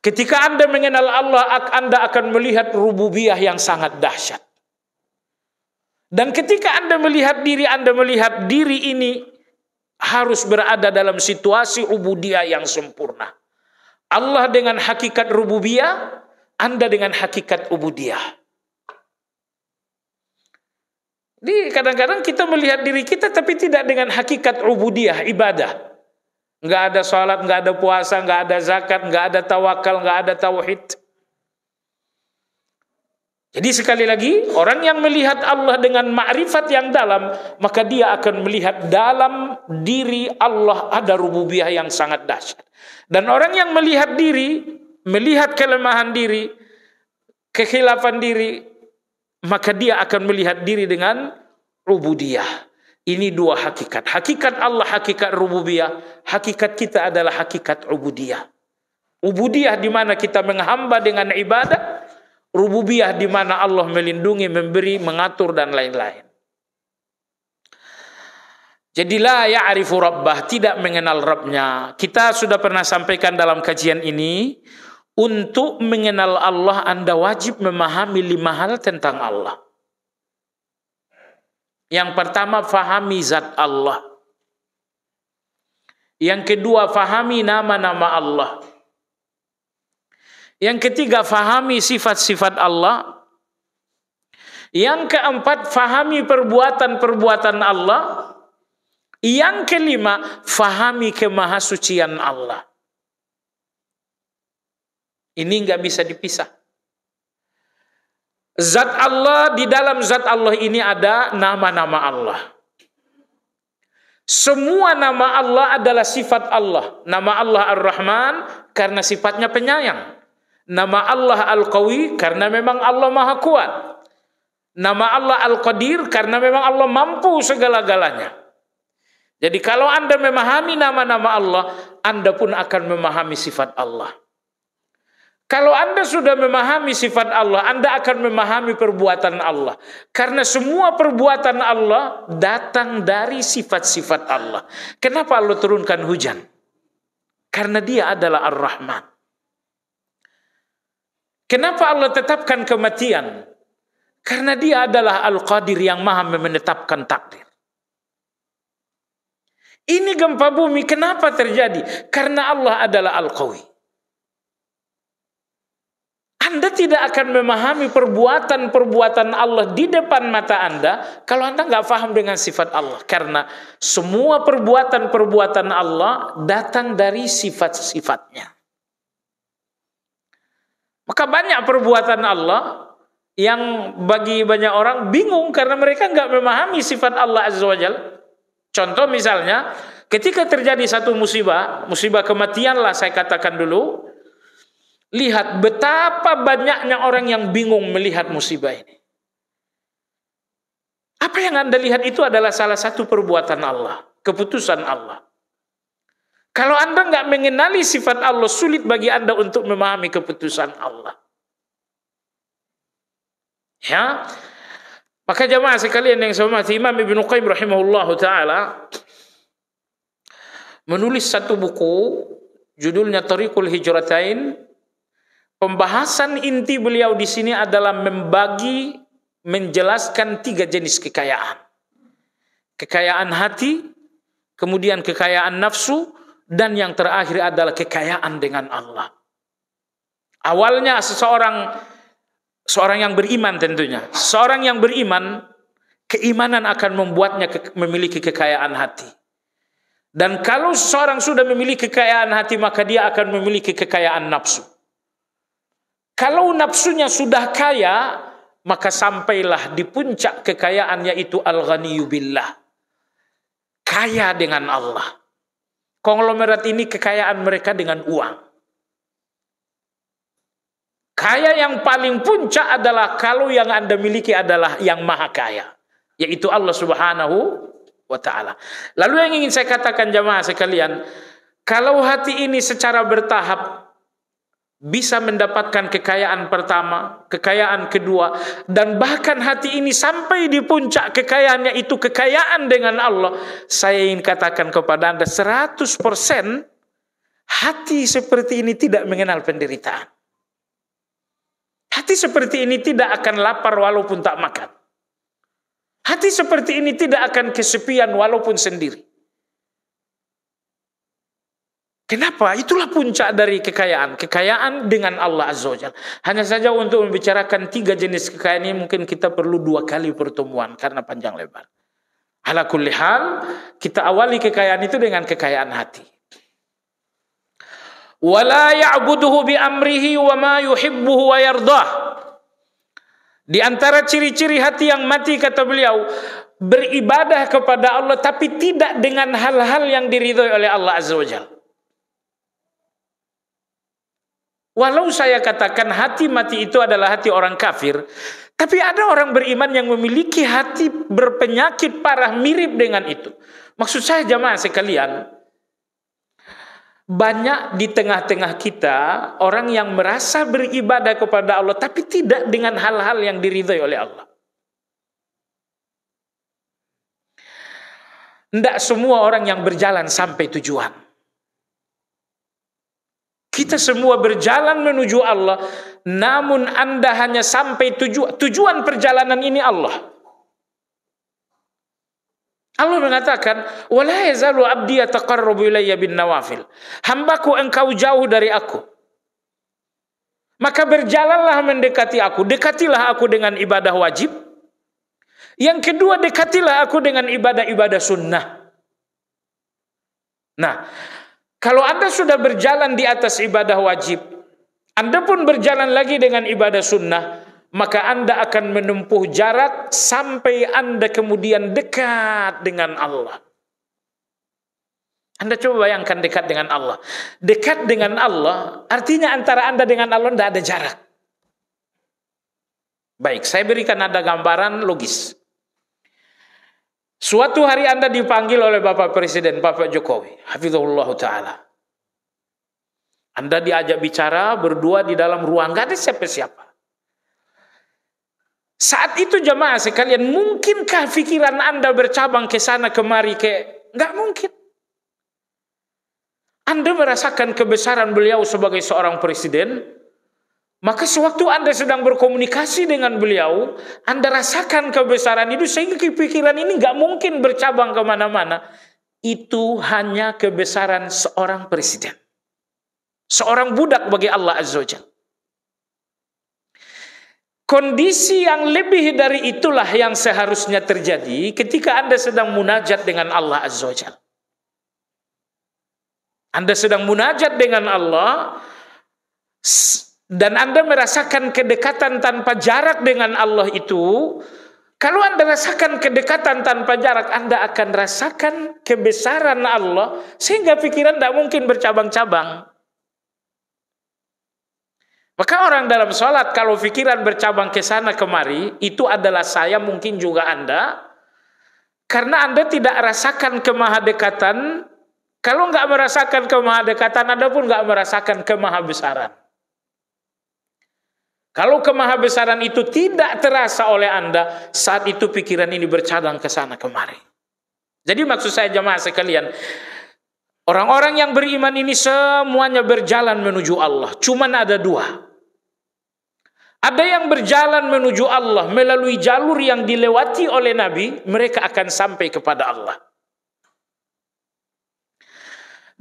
Ketika Anda mengenal Allah, Anda akan melihat rububiyah yang sangat dahsyat. Dan ketika Anda melihat diri ini harus berada dalam situasi ubudiyah yang sempurna. Allah dengan hakikat rububiyah, Anda dengan hakikat ubudiyah. Jadi kadang-kadang kita melihat diri kita tapi tidak dengan hakikat ubudiyah, ibadah. Nggak ada sholat, nggak ada puasa, nggak ada zakat, nggak ada tawakal, nggak ada tauhid. Jadi sekali lagi, orang yang melihat Allah dengan ma'rifat yang dalam, maka dia akan melihat dalam diri Allah ada rububiyah yang sangat dahsyat. Dan orang yang melihat diri, melihat kelemahan diri, kekhilafan diri, maka dia akan melihat diri dengan rububiyah. Ini dua hakikat. Hakikat Allah, hakikat rububiyah. Hakikat kita adalah hakikat ubudiyah. Ubudiyah di mana kita menghamba dengan ibadah. Rububiyah di mana Allah melindungi, memberi, mengatur dan lain-lain. Jadi la ya'rifu rabbah, tidak mengenal Rabbnya. Kita sudah pernah sampaikan dalam kajian ini, untuk mengenal Allah Anda wajib memahami 5 hal tentang Allah. Yang pertama, fahami zat Allah. Yang kedua, fahami nama-nama Allah. Yang ketiga, fahami sifat-sifat Allah. Yang keempat, fahami perbuatan-perbuatan Allah. Yang kelima, fahami kemahasucian Allah. Ini nggak bisa dipisah. Zat Allah, di dalam zat Allah ini ada nama-nama Allah. Semua nama Allah adalah sifat Allah. Nama Allah Ar-Rahman karena sifatnya penyayang. Nama Allah Al-Qawi karena memang Allah Maha Kuat. Nama Allah Al-Qadir karena memang Allah mampu segala-galanya. Jadi kalau Anda memahami nama-nama Allah, Anda pun akan memahami sifat Allah. Kalau Anda sudah memahami sifat Allah, Anda akan memahami perbuatan Allah. Karena semua perbuatan Allah datang dari sifat-sifat Allah. Kenapa Allah turunkan hujan? Karena dia adalah Ar-Rahman. Kenapa Allah tetapkan kematian? Karena dia adalah Al-Qadir yang maha menetapkan takdir. Ini gempa bumi kenapa terjadi? Karena Allah adalah Al-Qawi. Anda tidak akan memahami perbuatan-perbuatan Allah di depan mata Anda kalau Anda nggak paham dengan sifat Allah. Karena semua perbuatan-perbuatan Allah datang dari sifat-sifatnya. Maka banyak perbuatan Allah yang bagi banyak orang bingung karena mereka nggak memahami sifat Allah Azza wa Jalla. Contoh misalnya, ketika terjadi satu musibah kematian lah saya katakan dulu, lihat betapa banyaknya orang yang bingung melihat musibah ini. Apa yang Anda lihat itu adalah salah satu perbuatan Allah, keputusan Allah. Kalau Anda nggak mengenali sifat Allah, sulit bagi Anda untuk memahami keputusan Allah. Ya, maka jamaah sekalian yang saya hormati, Imam Ibnu Qayyim rahimahullahu taala menulis satu buku, judulnya Thariqul Hijratain. Pembahasan inti beliau di sini adalah menjelaskan 3 jenis kekayaan. Kekayaan hati, kemudian kekayaan nafsu, dan yang terakhir adalah kekayaan dengan Allah. Awalnya seorang yang beriman tentunya. Seorang yang beriman, keimanan akan membuatnya memiliki kekayaan hati. Dan kalau seorang sudah memiliki kekayaan hati, maka dia akan memiliki kekayaan nafsu. Kalau nafsunya sudah kaya, maka sampailah di puncak kekayaan, yaitu al-ghaniyyu billah. Kaya dengan Allah. Konglomerat ini kekayaan mereka dengan uang. Kaya yang paling puncak adalah kalau yang Anda miliki adalah yang maha kaya, yaitu Allah Subhanahu wa ta'ala. Lalu yang ingin saya katakan jamaah sekalian, kalau hati ini secara bertahap bisa mendapatkan kekayaan pertama, kekayaan kedua, dan bahkan hati ini sampai di puncak kekayaannya itu kekayaan dengan Allah, saya ingin katakan kepada Anda 100% hati seperti ini tidak mengenal penderitaan. Hati seperti ini tidak akan lapar walaupun tak makan. Hati seperti ini tidak akan kesepian walaupun sendiri. Kenapa? Itulah puncak dari kekayaan. Kekayaan dengan Allah Azza wa Jalla. Hanya saja untuk membicarakan 3 jenis kekayaan ini mungkin kita perlu 2 kali pertemuan karena panjang lebar. Ala kulli hal, kita awali kekayaan itu dengan kekayaan hati. Wala ya'buduhu bi amrihi wa ma yuhibbuhu wa yardah. Di antara ciri-ciri hati yang mati, kata beliau, beribadah kepada Allah tapi tidak dengan hal-hal yang diridhoi oleh Allah Azza wa Jalla. Walau saya katakan hati mati itu adalah hati orang kafir, tapi ada orang beriman yang memiliki hati berpenyakit parah mirip dengan itu. Maksud saya jamaah sekalian, banyak di tengah-tengah kita orang yang merasa beribadah kepada Allah tapi tidak dengan hal-hal yang diridhai oleh Allah. Tidak semua orang yang berjalan sampai tujuan. Kita semua berjalan menuju Allah, namun Anda hanya sampai tujuan perjalanan ini Allah. Allah mengatakan, "Wala yazalu 'abdi yataqarrabu ilayya bin nawafil." Hambaku engkau jauh dari aku. Maka berjalanlah mendekati aku. Dekatilah aku dengan ibadah wajib. Yang kedua, dekatilah aku dengan ibadah-ibadah sunnah. Nah, kalau Anda sudah berjalan di atas ibadah wajib, Anda pun berjalan lagi dengan ibadah sunnah, maka Anda akan menempuh jarak sampai Anda kemudian dekat dengan Allah. Anda coba bayangkan dekat dengan Allah. Dekat dengan Allah, artinya antara Anda dengan Allah tidak ada jarak. Baik, saya berikan Anda gambaran logis. Suatu hari Anda dipanggil oleh Bapak Presiden, Bapak Jokowi, hafizahullah ta'ala. Anda diajak bicara berdua di dalam ruang, gak ada siapa-siapa. Saat itu jamaah sekalian, mungkinkah pikiran Anda bercabang ke sana kemari? Gak mungkin. Anda merasakan kebesaran beliau sebagai seorang presiden, maka sewaktu Anda sedang berkomunikasi dengan beliau, Anda rasakan kebesaran itu sehingga pikiran ini gak mungkin bercabang kemana-mana. Itu hanya kebesaran seorang presiden. Seorang budak bagi Allah Azza wa Jalla. Kondisi yang lebih dari itulah yang seharusnya terjadi ketika Anda sedang munajat dengan Allah Azza wa Jalla. Anda sedang munajat dengan Allah, dan Anda merasakan kedekatan tanpa jarak dengan Allah itu. Kalau Anda rasakan kedekatan tanpa jarak, Anda akan rasakan kebesaran Allah, sehingga pikiran tidak mungkin bercabang-cabang. Maka orang dalam sholat, kalau pikiran bercabang ke sana kemari, itu adalah saya, mungkin juga Anda. Karena Anda tidak rasakan kemahadekatan. Kalau nggak merasakan kemahadekatan, Anda pun nggak merasakan kemahabesaran. Kalau kemahabesaran itu tidak terasa oleh Anda, saat itu pikiran ini bercabang ke sana kemari. Jadi maksud saya jemaah sekalian, Orang-orang yang beriman ini semuanya berjalan menuju Allah. Cuman ada dua. Ada yang berjalan menuju Allah melalui jalur yang dilewati oleh Nabi, mereka akan sampai kepada Allah.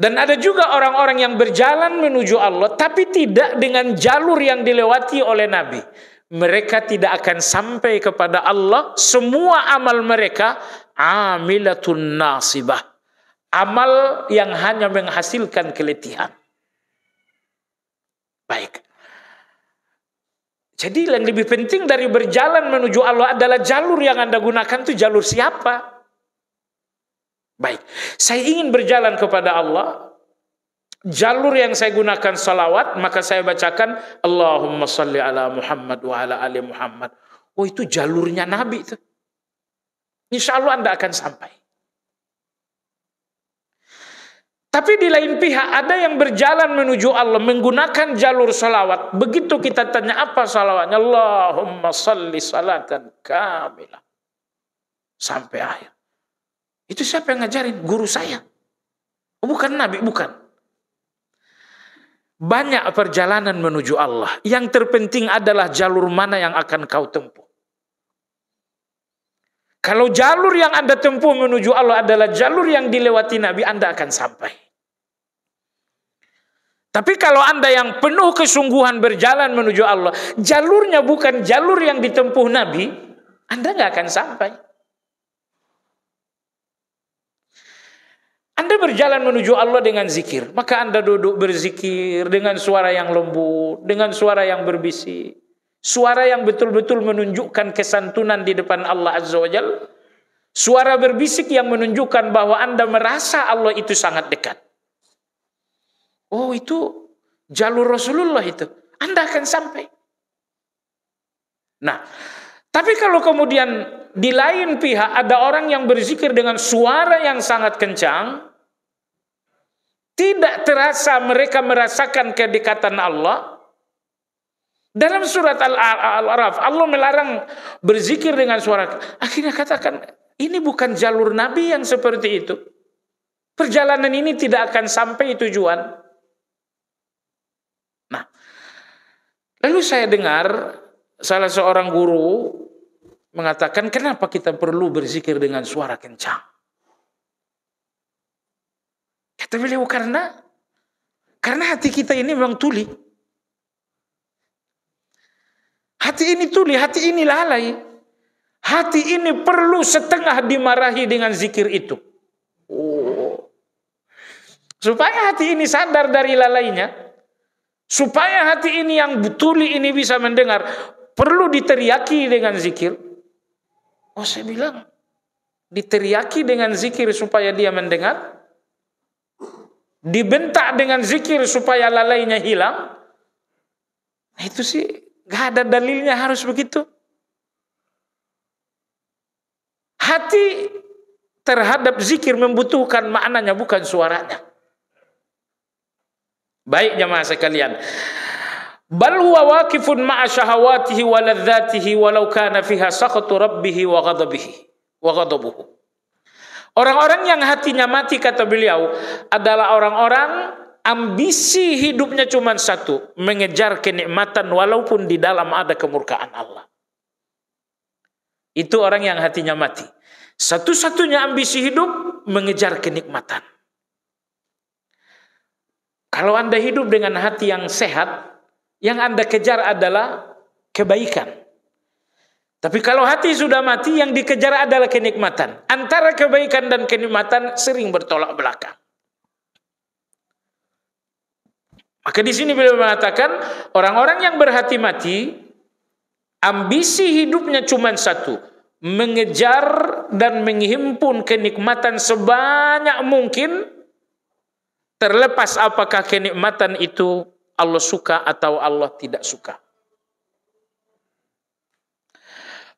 Dan ada juga orang-orang yang berjalan menuju Allah, tapi tidak dengan jalur yang dilewati oleh Nabi. Mereka tidak akan sampai kepada Allah. Semua amal mereka amilatun nasibah. Amal yang hanya menghasilkan keletihan. Baik. Jadi yang lebih penting dari berjalan menuju Allah adalah jalur yang Anda gunakan itu jalur siapa? Baik, saya ingin berjalan kepada Allah. Jalur yang saya gunakan salawat, maka saya bacakan Allahumma salli ala Muhammad wa ala ali Muhammad. Oh, itu jalurnya Nabi itu. Insya Allah Anda akan sampai. Tapi di lain pihak ada yang berjalan menuju Allah menggunakan jalur salawat. Begitu kita tanya apa salawatnya, Allahumma salli salatan kamilah. Sampai akhir. Itu siapa yang ngajarin? Guru saya. Oh, bukan Nabi, bukan. Banyak perjalanan menuju Allah. Yang terpenting adalah jalur mana yang akan kau tempuh. Kalau jalur yang Anda tempuh menuju Allah adalah jalur yang dilewati Nabi, Anda akan sampai. Tapi kalau Anda yang penuh kesungguhan berjalan menuju Allah, jalurnya bukan jalur yang ditempuh Nabi, Anda nggak akan sampai. Anda berjalan menuju Allah dengan zikir, maka Anda duduk berzikir dengan suara yang lembut, dengan suara yang berbisik. Suara yang betul-betul menunjukkan kesantunan di depan Allah Azza wa Jalla. Suara berbisik yang menunjukkan bahwa Anda merasa Allah itu sangat dekat. Oh, itu jalur Rasulullah itu. Anda akan sampai. Nah, tapi kalau kemudian di lain pihak ada orang yang berzikir dengan suara yang sangat kencang, tidak terasa mereka merasakan kedekatan Allah. Dalam surat Al-A'raf, Allah melarang berzikir dengan suara. Akhirnya katakan, ini bukan jalur Nabi yang seperti itu. Perjalanan ini tidak akan sampai tujuan. Nah, lalu saya dengar salah seorang guru mengatakan, kenapa kita perlu berzikir dengan suara kencang? Kata beliau, karena hati kita ini memang tuli. Hati ini tuli, hati ini lalai. Hati ini perlu setengah dimarahi dengan zikir itu. Oh. Supaya hati ini sadar dari lalainya. Supaya hati ini yang tuli ini bisa mendengar. Perlu diteriaki dengan zikir. Oh, saya bilang, diteriaki dengan zikir supaya dia mendengar. Dibentak dengan zikir supaya lalainya hilang. Nah, itu sih gak ada dalilnya harus begitu. Hati terhadap zikir membutuhkan maknanya, bukan suaranya. Baik jamaah sekalian. Bal huwa waqifun ma'a syahawatihi wa ladzatihi walau kana fiha sakhatu rabbih wa ghadabuhu. Orang-orang yang hatinya mati, kata beliau, adalah orang-orang ambisi hidupnya cuma satu, mengejar kenikmatan walaupun di dalam ada kemurkaan Allah. Itu orang yang hatinya mati. Satu-satunya ambisi hidup mengejar kenikmatan. Kalau Anda hidup dengan hati yang sehat, yang Anda kejar adalah kebaikan. Tapi kalau hati sudah mati, yang dikejar adalah kenikmatan. Antara kebaikan dan kenikmatan sering bertolak belakang. Maka di sini beliau mengatakan, orang-orang yang berhati mati, ambisi hidupnya cuma satu, mengejar dan menghimpun kenikmatan sebanyak mungkin, terlepas apakah kenikmatan itu Allah suka atau Allah tidak suka.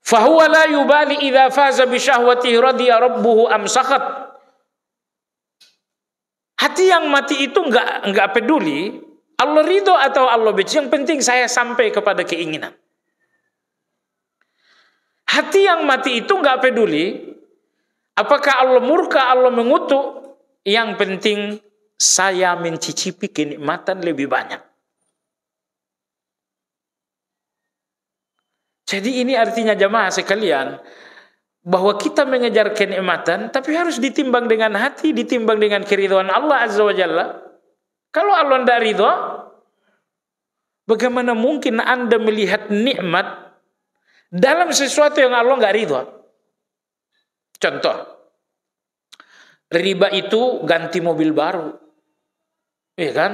Fahuwa la yubali idza faza bi syahwatihi radiya rabbuhu am sakhat. Hati yang mati itu enggak peduli Allah ridho atau Allah benci, yang penting saya sampai kepada keinginan. Hati yang mati itu enggak peduli apakah Allah murka, Allah mengutuk, yang penting saya mencicipi kenikmatan lebih banyak. Jadi ini artinya jamaah sekalian, bahwa kita mengejar kenikmatan, tapi harus ditimbang dengan hati, ditimbang dengan keridhaan Allah Azza wa Jalla. Kalau Allah tidak ridho, bagaimana mungkin Anda melihat nikmat dalam sesuatu yang Allah nggak ridho? Contoh, riba itu ganti mobil baru, ya kan?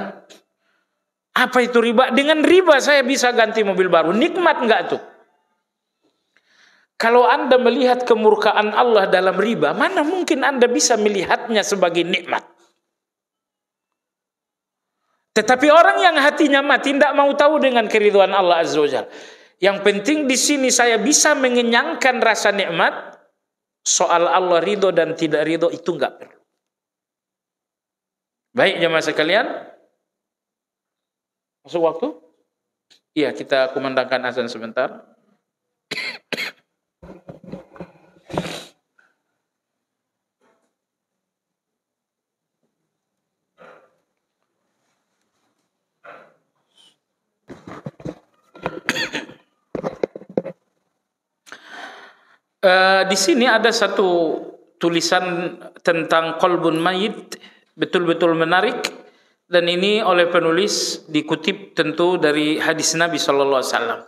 Apa itu riba? Dengan riba saya bisa ganti mobil baru, nikmat nggak tuh? Kalau Anda melihat kemurkaan Allah dalam riba, mana mungkin Anda bisa melihatnya sebagai nikmat? Tetapi orang yang hatinya mati tidak mau tahu dengan keridhaan Allah Azza wa Jalla. Yang penting di sini saya bisa mengenyangkan rasa nikmat. Soal Allah ridho dan tidak ridho itu enggak perlu. Baik jemaah sekalian. Masuk waktu? Iya, kita kumandangkan azan sebentar. Di sini ada satu tulisan tentang qalbun mayit, betul-betul menarik, dan ini oleh penulis dikutip tentu dari hadis Nabi sallallahu alaihi wasallam.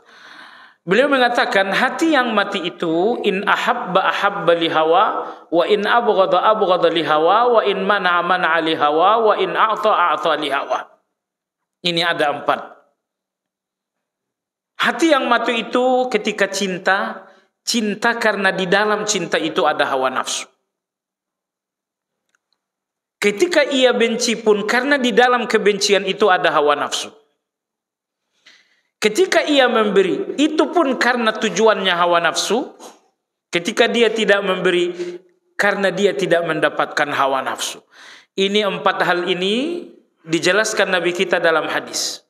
Beliau mengatakan hati yang mati itu in ahabba li hawa, wa in abghada li hawa, wa in mana'a li hawa, wa in a'ta li hawa. Ini ada 4. Hati yang mati itu ketika cinta karena di dalam cinta itu ada hawa nafsu. Ketika ia benci pun karena di dalam kebencian itu ada hawa nafsu. Ketika ia memberi, itu pun karena tujuannya hawa nafsu. Ketika dia tidak memberi, karena dia tidak mendapatkan hawa nafsu. Ini 4 hal ini dijelaskan Nabi kita dalam hadis.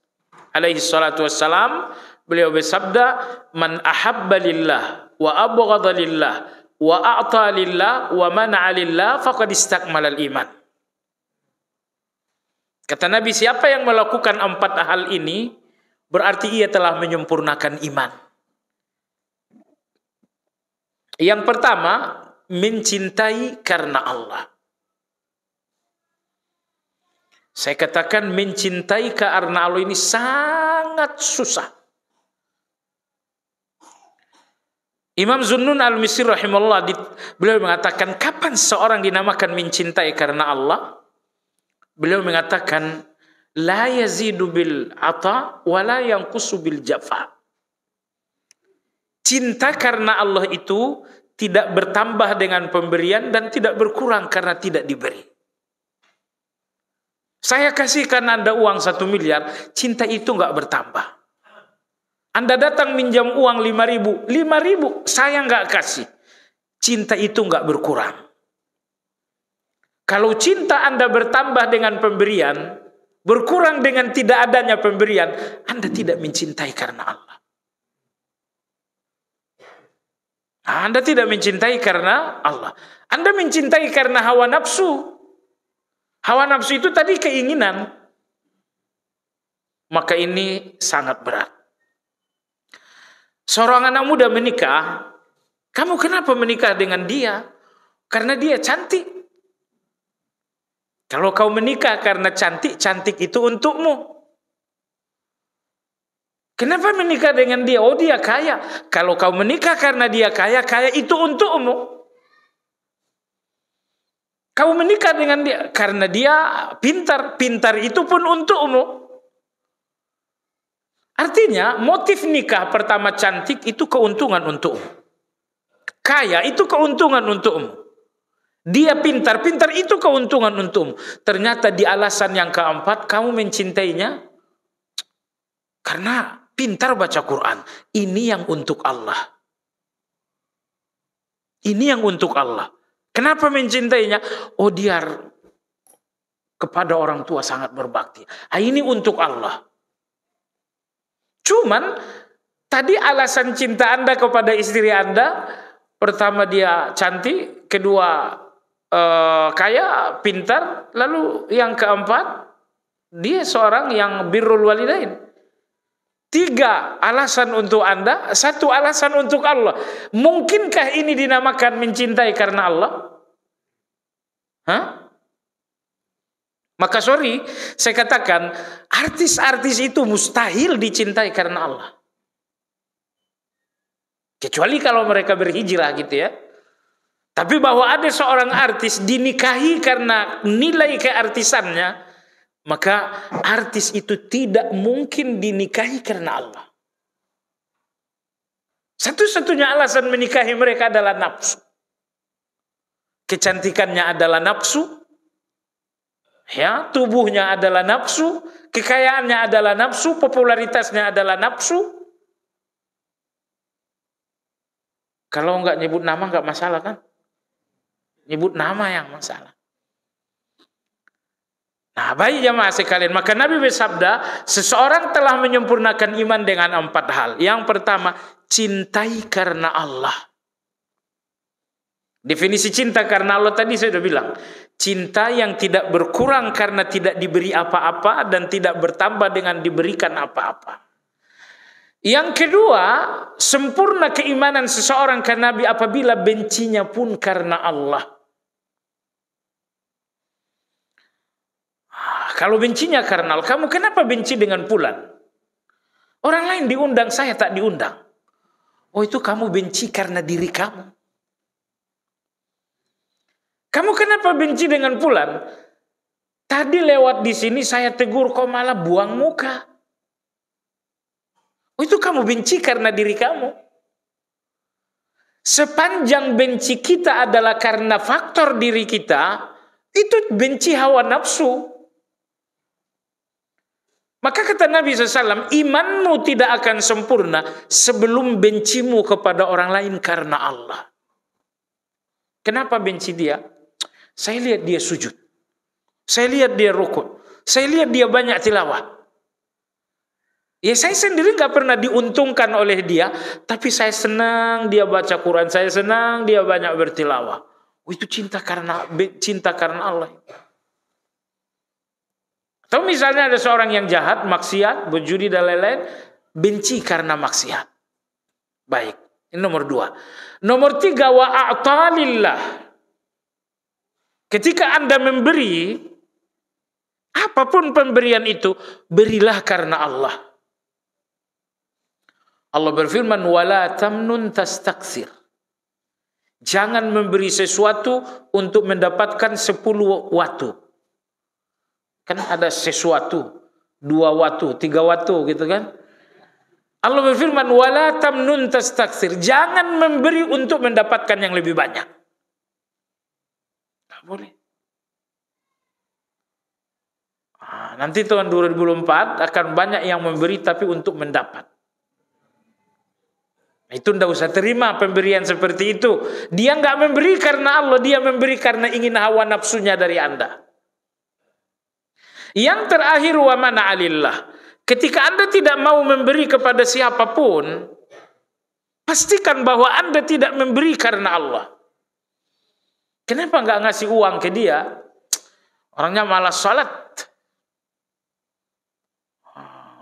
Alaihi salatu wassalam, beliau bersabda, man ahabba lillah wa abghadha lillah wa a'ta lillah wa mana'a lillah faqad istakmala al-iman. Kata Nabi, siapa yang melakukan 4 hal ini berarti ia telah menyempurnakan iman. Yang pertama, mencintai karena Allah. Saya katakan mencintai karena Allah ini sangat susah. Imam Zunnun al-Misri rahimahullah, beliau mengatakan kapan seorang dinamakan mencintai karena Allah? Beliau mengatakan la yazidu bil ata wa la yanqusu bil jafa. Cinta karena Allah itu tidak bertambah dengan pemberian dan tidak berkurang karena tidak diberi. Saya kasihkan Anda uang 1 miliar, cinta itu enggak bertambah. Anda datang minjam uang 5.000, saya enggak kasih. Cinta itu enggak berkurang. Kalau cinta Anda bertambah dengan pemberian, berkurang dengan tidak adanya pemberian, Anda tidak mencintai karena Allah. Anda tidak mencintai karena Allah. Anda mencintai karena hawa nafsu. Hawa nafsu itu tadi keinginan. Maka ini sangat berat. Seorang anak muda menikah, kamu kenapa menikah dengan dia? Karena dia cantik. Kalau kau menikah karena cantik, cantik itu untukmu. Kenapa menikah dengan dia? Oh, dia kaya. Kalau kau menikah karena dia kaya, kaya itu untukmu. Kau menikah dengan dia karena dia pintar, pintar itu pun untukmu. Artinya motif nikah pertama cantik itu keuntungan untukmu. Kaya itu keuntungan untukmu. Dia pintar, pintar itu keuntungan untukmu. Ternyata di alasan yang keempat kamu mencintainya karena pintar baca Quran. Ini yang untuk Allah. Ini yang untuk Allah. Kenapa mencintainya? Oh, dia kepada orang tua sangat berbakti. Ini untuk Allah. Cuman tadi alasan cinta Anda kepada istri Anda, pertama dia cantik, kedua kaya, pintar. Lalu yang keempat, dia seorang yang birrul walidain. 3 alasan untuk Anda, 1 alasan untuk Allah. Mungkinkah ini dinamakan mencintai karena Allah? Hah? Maka sorry, saya katakan artis-artis itu mustahil dicintai karena Allah. Kecuali kalau mereka berhijrah gitu ya. Tapi bahwa ada seorang artis dinikahi karena nilai keartisannya, maka artis itu tidak mungkin dinikahi karena Allah. Satu-satunya alasan menikahi mereka adalah nafsu. Kecantikannya adalah nafsu, ya, tubuhnya adalah nafsu, kekayaannya adalah nafsu, popularitasnya adalah nafsu. Kalau nggak nyebut nama nggak masalah kan? Nyebut nama yang masalah. Nah, baik jamaah sekalian, maka Nabi bersabda, seseorang telah menyempurnakan iman dengan 4 hal. Yang pertama, cintai karena Allah. Definisi cinta karena Allah tadi saya sudah bilang, cinta yang tidak berkurang karena tidak diberi apa-apa dan tidak bertambah dengan diberikan apa-apa. Yang kedua, sempurna keimanan seseorang ke Nabi apabila bencinya pun karena Allah. Kalau bencinya karena Allah, kamu kenapa benci dengan Fulan? Orang lain diundang, saya tak diundang. Oh, itu kamu benci karena diri kamu. Kamu kenapa benci dengan Fulan? Tadi lewat di sini saya tegur, kok malah buang muka. Oh, itu kamu benci karena diri kamu. Sepanjang benci kita adalah karena faktor diri kita, itu benci hawa nafsu. Maka kata Nabi SAW, imanmu tidak akan sempurna sebelum bencimu kepada orang lain karena Allah. Kenapa benci dia? Saya lihat dia sujud. Saya lihat dia rukuk. Saya lihat dia banyak tilawah. Ya, saya sendiri nggak pernah diuntungkan oleh dia, tapi saya senang dia baca Quran, saya senang dia banyak bertilawah. Oh, itu cinta karena Allah. Atau misalnya ada seorang yang jahat, maksiat, berjudi dan lain-lain, benci karena maksiat. Baik, ini nomor 2. Nomor 3, wa a'talillah. Ketika Anda memberi, apapun pemberian itu, berilah karena Allah. Allah berfirman, wala tamnun tastakthir. Jangan memberi sesuatu untuk mendapatkan 10 watu. Kan ada sesuatu, 2 watu, 3 watu gitu kan. Allah berfirman, wala tamnun tastakthir. Jangan memberi untuk mendapatkan yang lebih banyak. Tak boleh. Nanti tahun 2024 akan banyak yang memberi tapi untuk mendapat. Itu tidak usah terima pemberian seperti itu. Dia nggak memberi karena Allah, dia memberi karena ingin hawa nafsunya dari Anda. Yang terakhir, wa mana alillah. Ketika Anda tidak mau memberi kepada siapapun, pastikan bahwa Anda tidak memberi karena Allah. Kenapa nggak ngasih uang ke dia? Orangnya malas salat.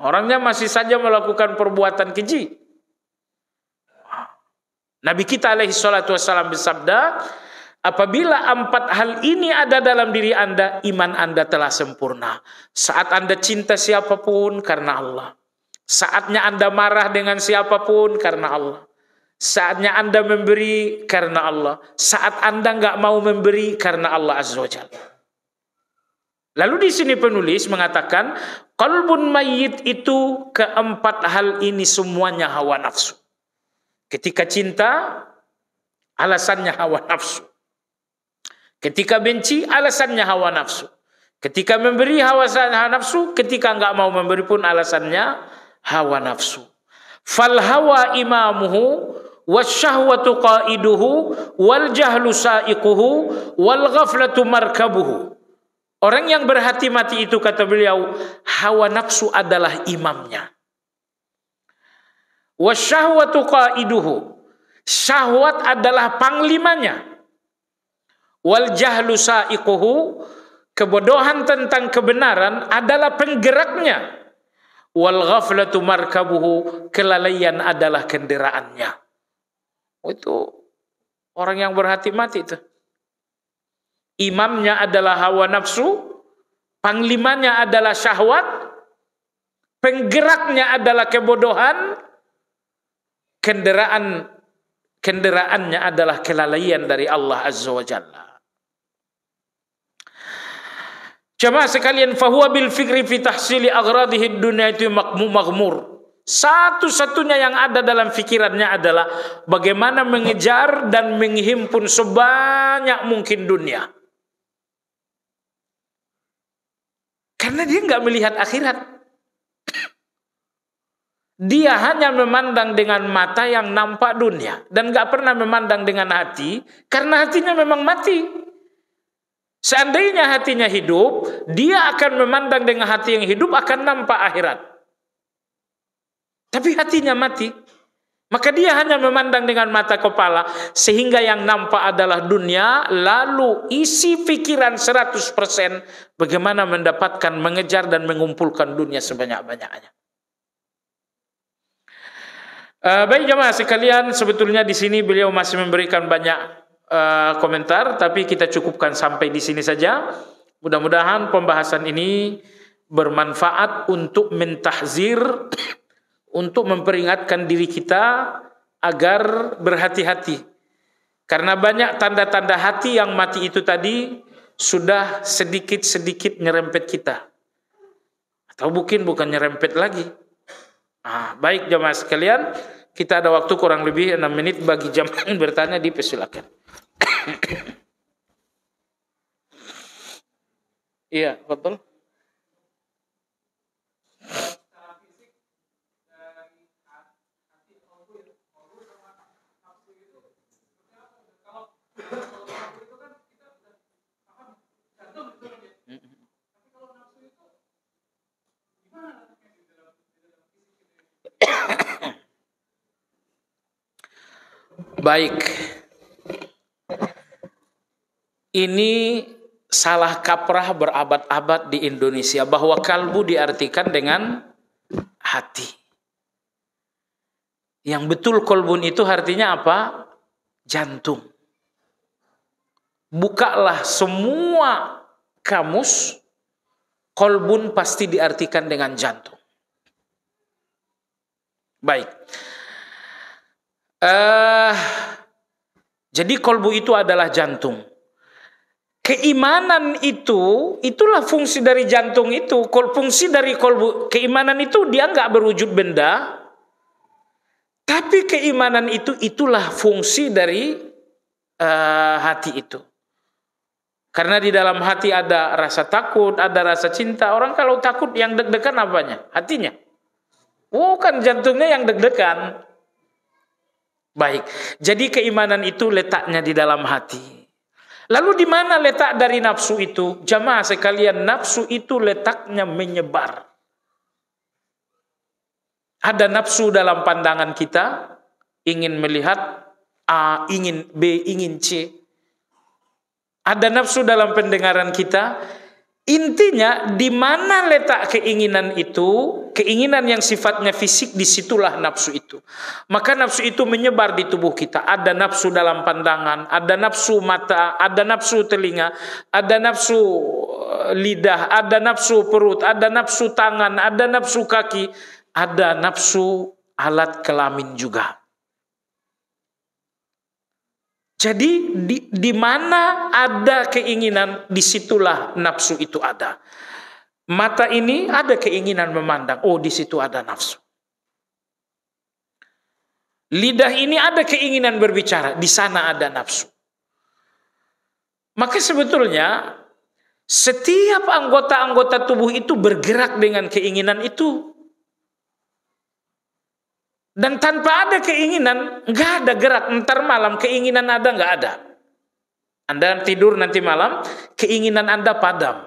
Orangnya masih saja melakukan perbuatan keji. Nabi kita alaihi salatu wassalam bersabda, apabila 4 hal ini ada dalam diri Anda, iman Anda telah sempurna. Saat Anda cinta siapapun karena Allah. Saatnya Anda marah dengan siapapun karena Allah. Saatnya Anda memberi karena Allah. Saat Anda nggak mau memberi karena Allah Azza wa Jalla. Lalu di sini penulis mengatakan, qalbun mayyit itu 4 hal ini semuanya hawa nafsu. Ketika cinta, alasannya hawa nafsu. Ketika benci, alasannya hawa nafsu. Ketika memberi, hawa nafsu. Ketika nggak mau memberi pun alasannya hawa nafsu. Fal hawa imamuhu, wasyahwatu qaiduhu, wal jahlu sa'iquhu, wal ghaflatu markabuhu. Orang yang berhati-hati itu, kata beliau, hawa nafsu adalah imamnya. Wasyahwatu qaiduhu. Syahwat adalah panglimanya. Wal jahlu sa'iquhu, kebodohan tentang kebenaran adalah penggeraknya. Wal ghaflatu markabuhu, kelalaian adalah kendaraannya. Itu orang yang berhati-mati itu. Imamnya adalah hawa nafsu, panglimanya adalah syahwat, penggeraknya adalah kebodohan, kendaraannya adalah kelalaian dari Allah Azza wa Jalla. Jamaah sekalian, fahuwa bil fikri fi tahsili aghradihi dunya itu maghmur. Satu-satunya yang ada dalam fikirannya adalah bagaimana mengejar dan menghimpun sebanyak mungkin dunia. Karena dia nggak melihat akhirat. Dia hanya memandang dengan mata yang nampak dunia dan nggak pernah memandang dengan hati, karena hatinya memang mati. Seandainya hatinya hidup, dia akan memandang dengan hati yang hidup, akan nampak akhirat. Tapi hatinya mati, maka dia hanya memandang dengan mata kepala, sehingga yang nampak adalah dunia, lalu isi pikiran 100% bagaimana mendapatkan, mengejar dan mengumpulkan dunia sebanyak-banyaknya. Baik jamaah sekalian, sebetulnya di sini beliau masih memberikan banyak komentar, tapi kita cukupkan sampai di sini saja. Mudah-mudahan pembahasan ini bermanfaat untuk mentahzir, untuk memperingatkan diri kita agar berhati-hati. Karena banyak tanda-tanda hati yang mati itu tadi sudah sedikit-sedikit nyerempet kita. Atau mungkin bukan nyerempet lagi. Baik jamaah sekalian, kita ada waktu kurang lebih 6 menit bagi jamaah yang bertanya, dipersilakan. Iya, betul. Baik, ini salah kaprah berabad-abad di Indonesia bahwa kalbu diartikan dengan hati. Yang betul kolbun itu artinya apa? Jantung. Bukalah semua kamus, kolbun pasti diartikan dengan jantung. Baik. Jadi kolbu itu adalah jantung. Keimanan itu, itulah fungsi dari jantung itu. Fungsi dari kolbu, keimanan itu dia nggak berwujud benda, tapi keimanan itu, itulah fungsi dari hati itu. Karena di dalam hati ada rasa takut, ada rasa cinta. Orang kalau takut yang deg-degan apanya? Hatinya. Bukan jantungnya yang deg-degan. Baik, jadi keimanan itu letaknya di dalam hati. Lalu di mana letak dari nafsu itu? Jamaah sekalian, nafsu itu letaknya menyebar. Ada nafsu dalam pandangan kita, ingin melihat A, ingin B, ingin C. Ada nafsu dalam pendengaran kita. Intinya, di mana letak keinginan itu, keinginan yang sifatnya fisik, disitulah nafsu itu. Maka nafsu itu menyebar di tubuh kita. Ada nafsu dalam pandangan, ada nafsu mata, ada nafsu telinga, ada nafsu lidah, ada nafsu perut, ada nafsu tangan, ada nafsu kaki, ada nafsu alat kelamin juga. Jadi di mana ada keinginan, disitulah nafsu itu ada. Mata ini ada keinginan memandang, oh di situ ada nafsu. Lidah ini ada keinginan berbicara, di sana ada nafsu. Maka sebetulnya setiap anggota-anggota tubuh itu bergerak dengan keinginan itu. Dan tanpa ada keinginan, nggak ada gerak. Ntar malam keinginan ada, nggak ada. Anda tidur nanti malam, keinginan Anda padam.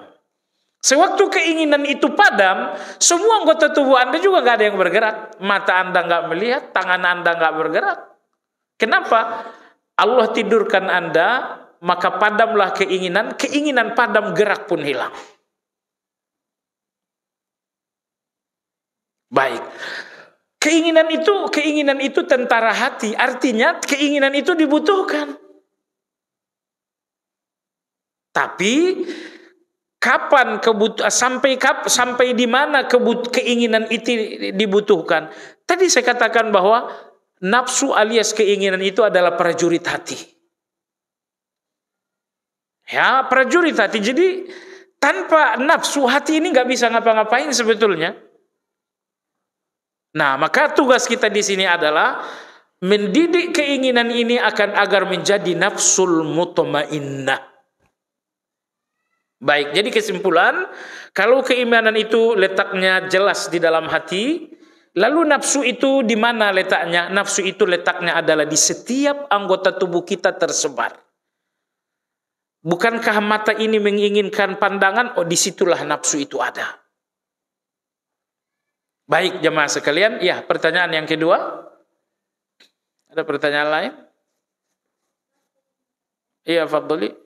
Sewaktu keinginan itu padam, semua anggota tubuh Anda juga nggak ada yang bergerak. Mata Anda nggak melihat, tangan Anda nggak bergerak. Kenapa? Allah tidurkan Anda maka padamlah keinginan, keinginan padam, gerak pun hilang. Baik. Keinginan itu tentara hati, artinya keinginan itu dibutuhkan. Tapi kapan sampai di mana keinginan itu dibutuhkan? Tadi saya katakan bahwa nafsu alias keinginan itu adalah prajurit hati. Ya, prajurit hati. Jadi tanpa nafsu hati ini nggak bisa ngapa-ngapain sebetulnya. Nah, maka tugas kita di sini adalah mendidik keinginan ini agar menjadi nafsul mutmainnah. Baik, jadi kesimpulan, kalau keimanan itu letaknya jelas di dalam hati, lalu nafsu itu di mana letaknya? Nafsu itu letaknya adalah di setiap anggota tubuh kita tersebar. Bukankah mata ini menginginkan pandangan? Oh, disitulah nafsu itu ada. Baik jemaah sekalian, ya pertanyaan yang kedua. Ada pertanyaan lain? Iya, Fadli.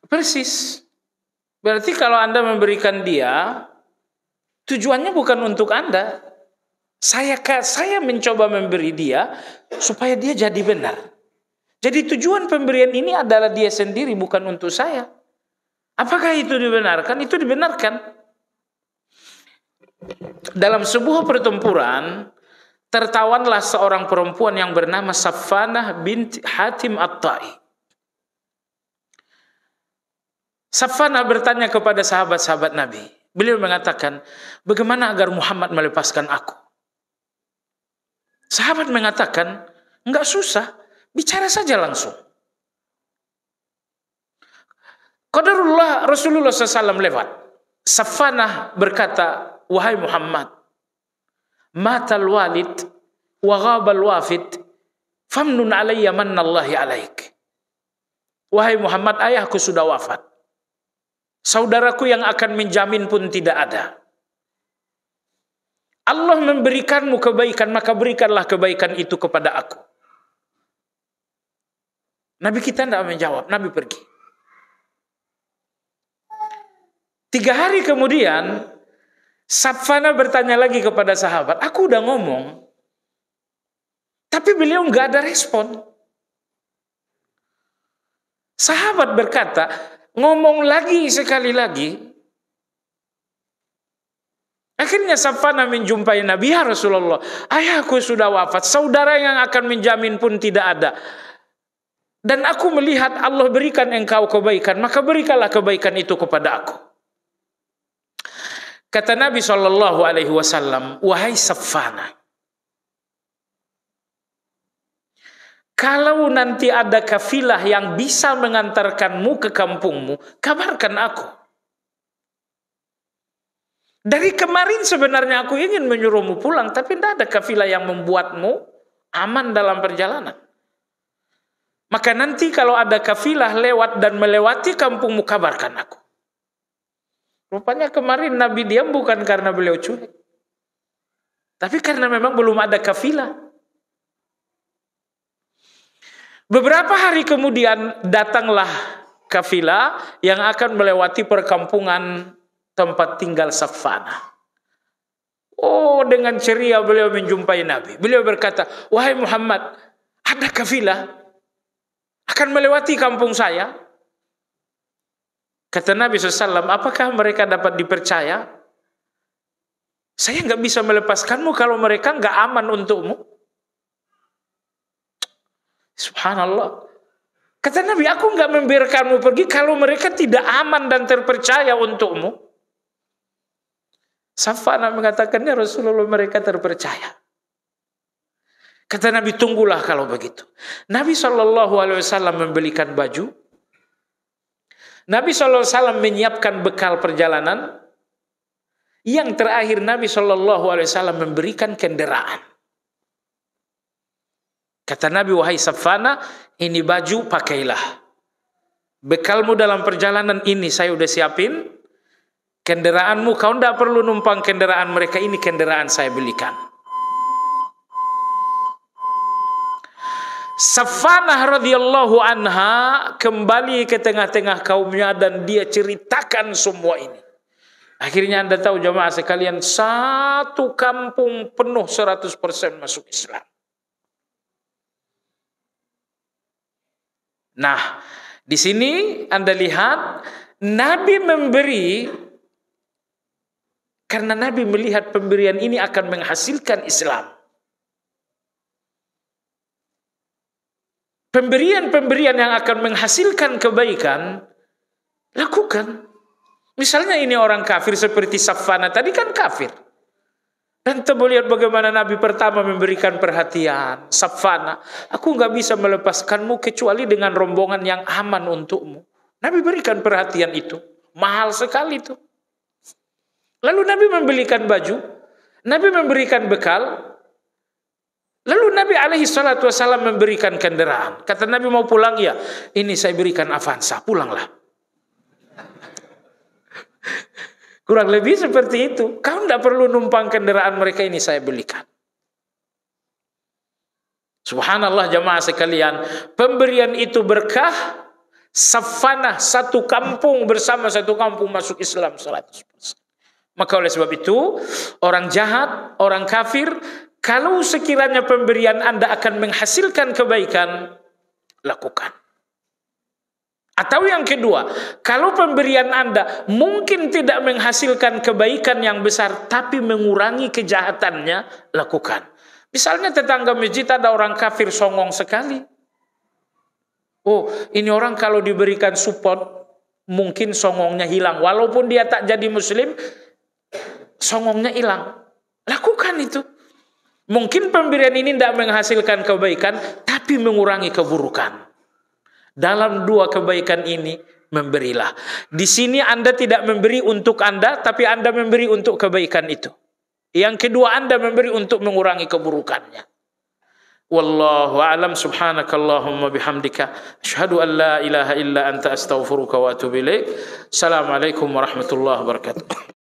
Persis. Berarti kalau Anda memberikan dia, tujuannya bukan untuk Anda. Saya mencoba memberi dia supaya dia jadi benar. Jadi tujuan pemberian ini adalah dia sendiri, bukan untuk saya. Apakah itu dibenarkan? Itu dibenarkan. Dalam sebuah pertempuran, tertawanlah seorang perempuan yang bernama Safwanah binti Hatim At-Tai. Safwanah bertanya kepada sahabat-sahabat Nabi. Beliau mengatakan, bagaimana agar Muhammad melepaskan aku? Sahabat mengatakan, enggak susah, bicara saja langsung. Qadarullah Rasulullah SAW lewat. Safwanah berkata, wahai Muhammad, matal walid wa ghabal wafid famnun alayya mannallahi alaik. Wahai Muhammad, ayahku sudah wafat. Saudaraku yang akan menjamin pun tidak ada. Allah memberikanmu kebaikan, maka berikanlah kebaikan itu kepada aku. Nabi kita tidak menjawab, Nabi pergi. 3 hari kemudian, Safwanah bertanya lagi kepada sahabat, aku udah ngomong, tapi beliau nggak ada respon. Sahabat berkata, ngomong lagi sekali lagi. Akhirnya Safwanah menjumpai Nabi, ya Rasulullah, ayahku sudah wafat, saudara yang akan menjamin pun tidak ada. Dan aku melihat Allah berikan engkau kebaikan, maka berikanlah kebaikan itu kepada aku. Kata Nabi SAW, wahai Safwanah, kalau nanti ada kafilah yang bisa mengantarkanmu ke kampungmu, kabarkan aku. Dari kemarin sebenarnya aku ingin menyuruhmu pulang, tapi tidak ada kafilah yang membuatmu aman dalam perjalanan. Maka nanti kalau ada kafilah lewat dan melewati kampungmu, kabarkan aku. Rupanya kemarin Nabi diam bukan karena beliau cuek, tapi karena memang belum ada kafilah. Beberapa hari kemudian datanglah kafilah yang akan melewati perkampungan tempat tinggal Safwanah. Oh, dengan ceria beliau menjumpai Nabi. Beliau berkata, wahai Muhammad, ada kafilah akan melewati kampung saya. Kata Nabi SAW, apakah mereka dapat dipercaya? Saya nggak bisa melepaskanmu kalau mereka nggak aman untukmu. Subhanallah. Kata Nabi, aku nggak membiarkanmu pergi kalau mereka tidak aman dan terpercaya untukmu. Safwana mengatakan, ya Rasulullah, mereka terpercaya. Kata Nabi, tunggulah kalau begitu. Nabi SAW membelikan baju. Nabi SAW menyiapkan bekal perjalanan. Yang terakhir Nabi SAW memberikan kendaraan. Kata Nabi, wahai Safwana, ini baju pakailah. Bekalmu dalam perjalanan ini saya udah siapin. Kendaraanmu kau tidak perlu numpang kendaraan mereka, ini kendaraan saya belikan. Safwanah radhiyallahu anha kembali ke tengah-tengah kaumnya dan dia ceritakan semua ini. Akhirnya Anda tahu jamaah sekalian, satu kampung penuh 100% masuk Islam. Nah, di sini Anda lihat Nabi memberi karena Nabi melihat pemberian ini akan menghasilkan Islam. Pemberian-pemberian yang akan menghasilkan kebaikan, lakukan. Misalnya ini orang kafir seperti Safwana tadi kan kafir. Dan kita lihat bagaimana Nabi pertama memberikan perhatian. Safwana, aku nggak bisa melepaskanmu kecuali dengan rombongan yang aman untukmu. Nabi berikan perhatian itu. Mahal sekali itu. Lalu Nabi membelikan baju, Nabi memberikan bekal, lalu Nabi SAW memberikan kendaraan. Kata Nabi mau pulang, ya ini saya berikan Avanza, pulanglah. Kurang lebih seperti itu. Kau tidak perlu numpang kendaraan mereka, ini saya belikan. Subhanallah jamaah sekalian, pemberian itu berkah. Safwanah satu kampung bersama satu kampung masuk Islam 100%. Maka oleh sebab itu, orang jahat, orang kafir, kalau sekiranya pemberian Anda akan menghasilkan kebaikan, lakukan. Atau yang kedua, kalau pemberian Anda mungkin tidak menghasilkan kebaikan yang besar, tapi mengurangi kejahatannya, lakukan. Misalnya tetangga masjid ada orang kafir songong sekali. Oh, ini orang kalau diberikan support, mungkin songongnya hilang. Walaupun dia tak jadi muslim, songongnya hilang. Lakukan itu. Mungkin pemberian ini tidak menghasilkan kebaikan, tapi mengurangi keburukan. Dalam dua kebaikan ini, memberilah. Di sini Anda tidak memberi untuk Anda, tapi Anda memberi untuk kebaikan itu. Yang kedua, Anda memberi untuk mengurangi keburukannya. Wallahu a'lam. Subhanakallahumma bihamdika asyhadu an la ilaha illa anta astaghfiruka wa atubu ilaik. Assalamualaikum warahmatullahi wabarakatuh.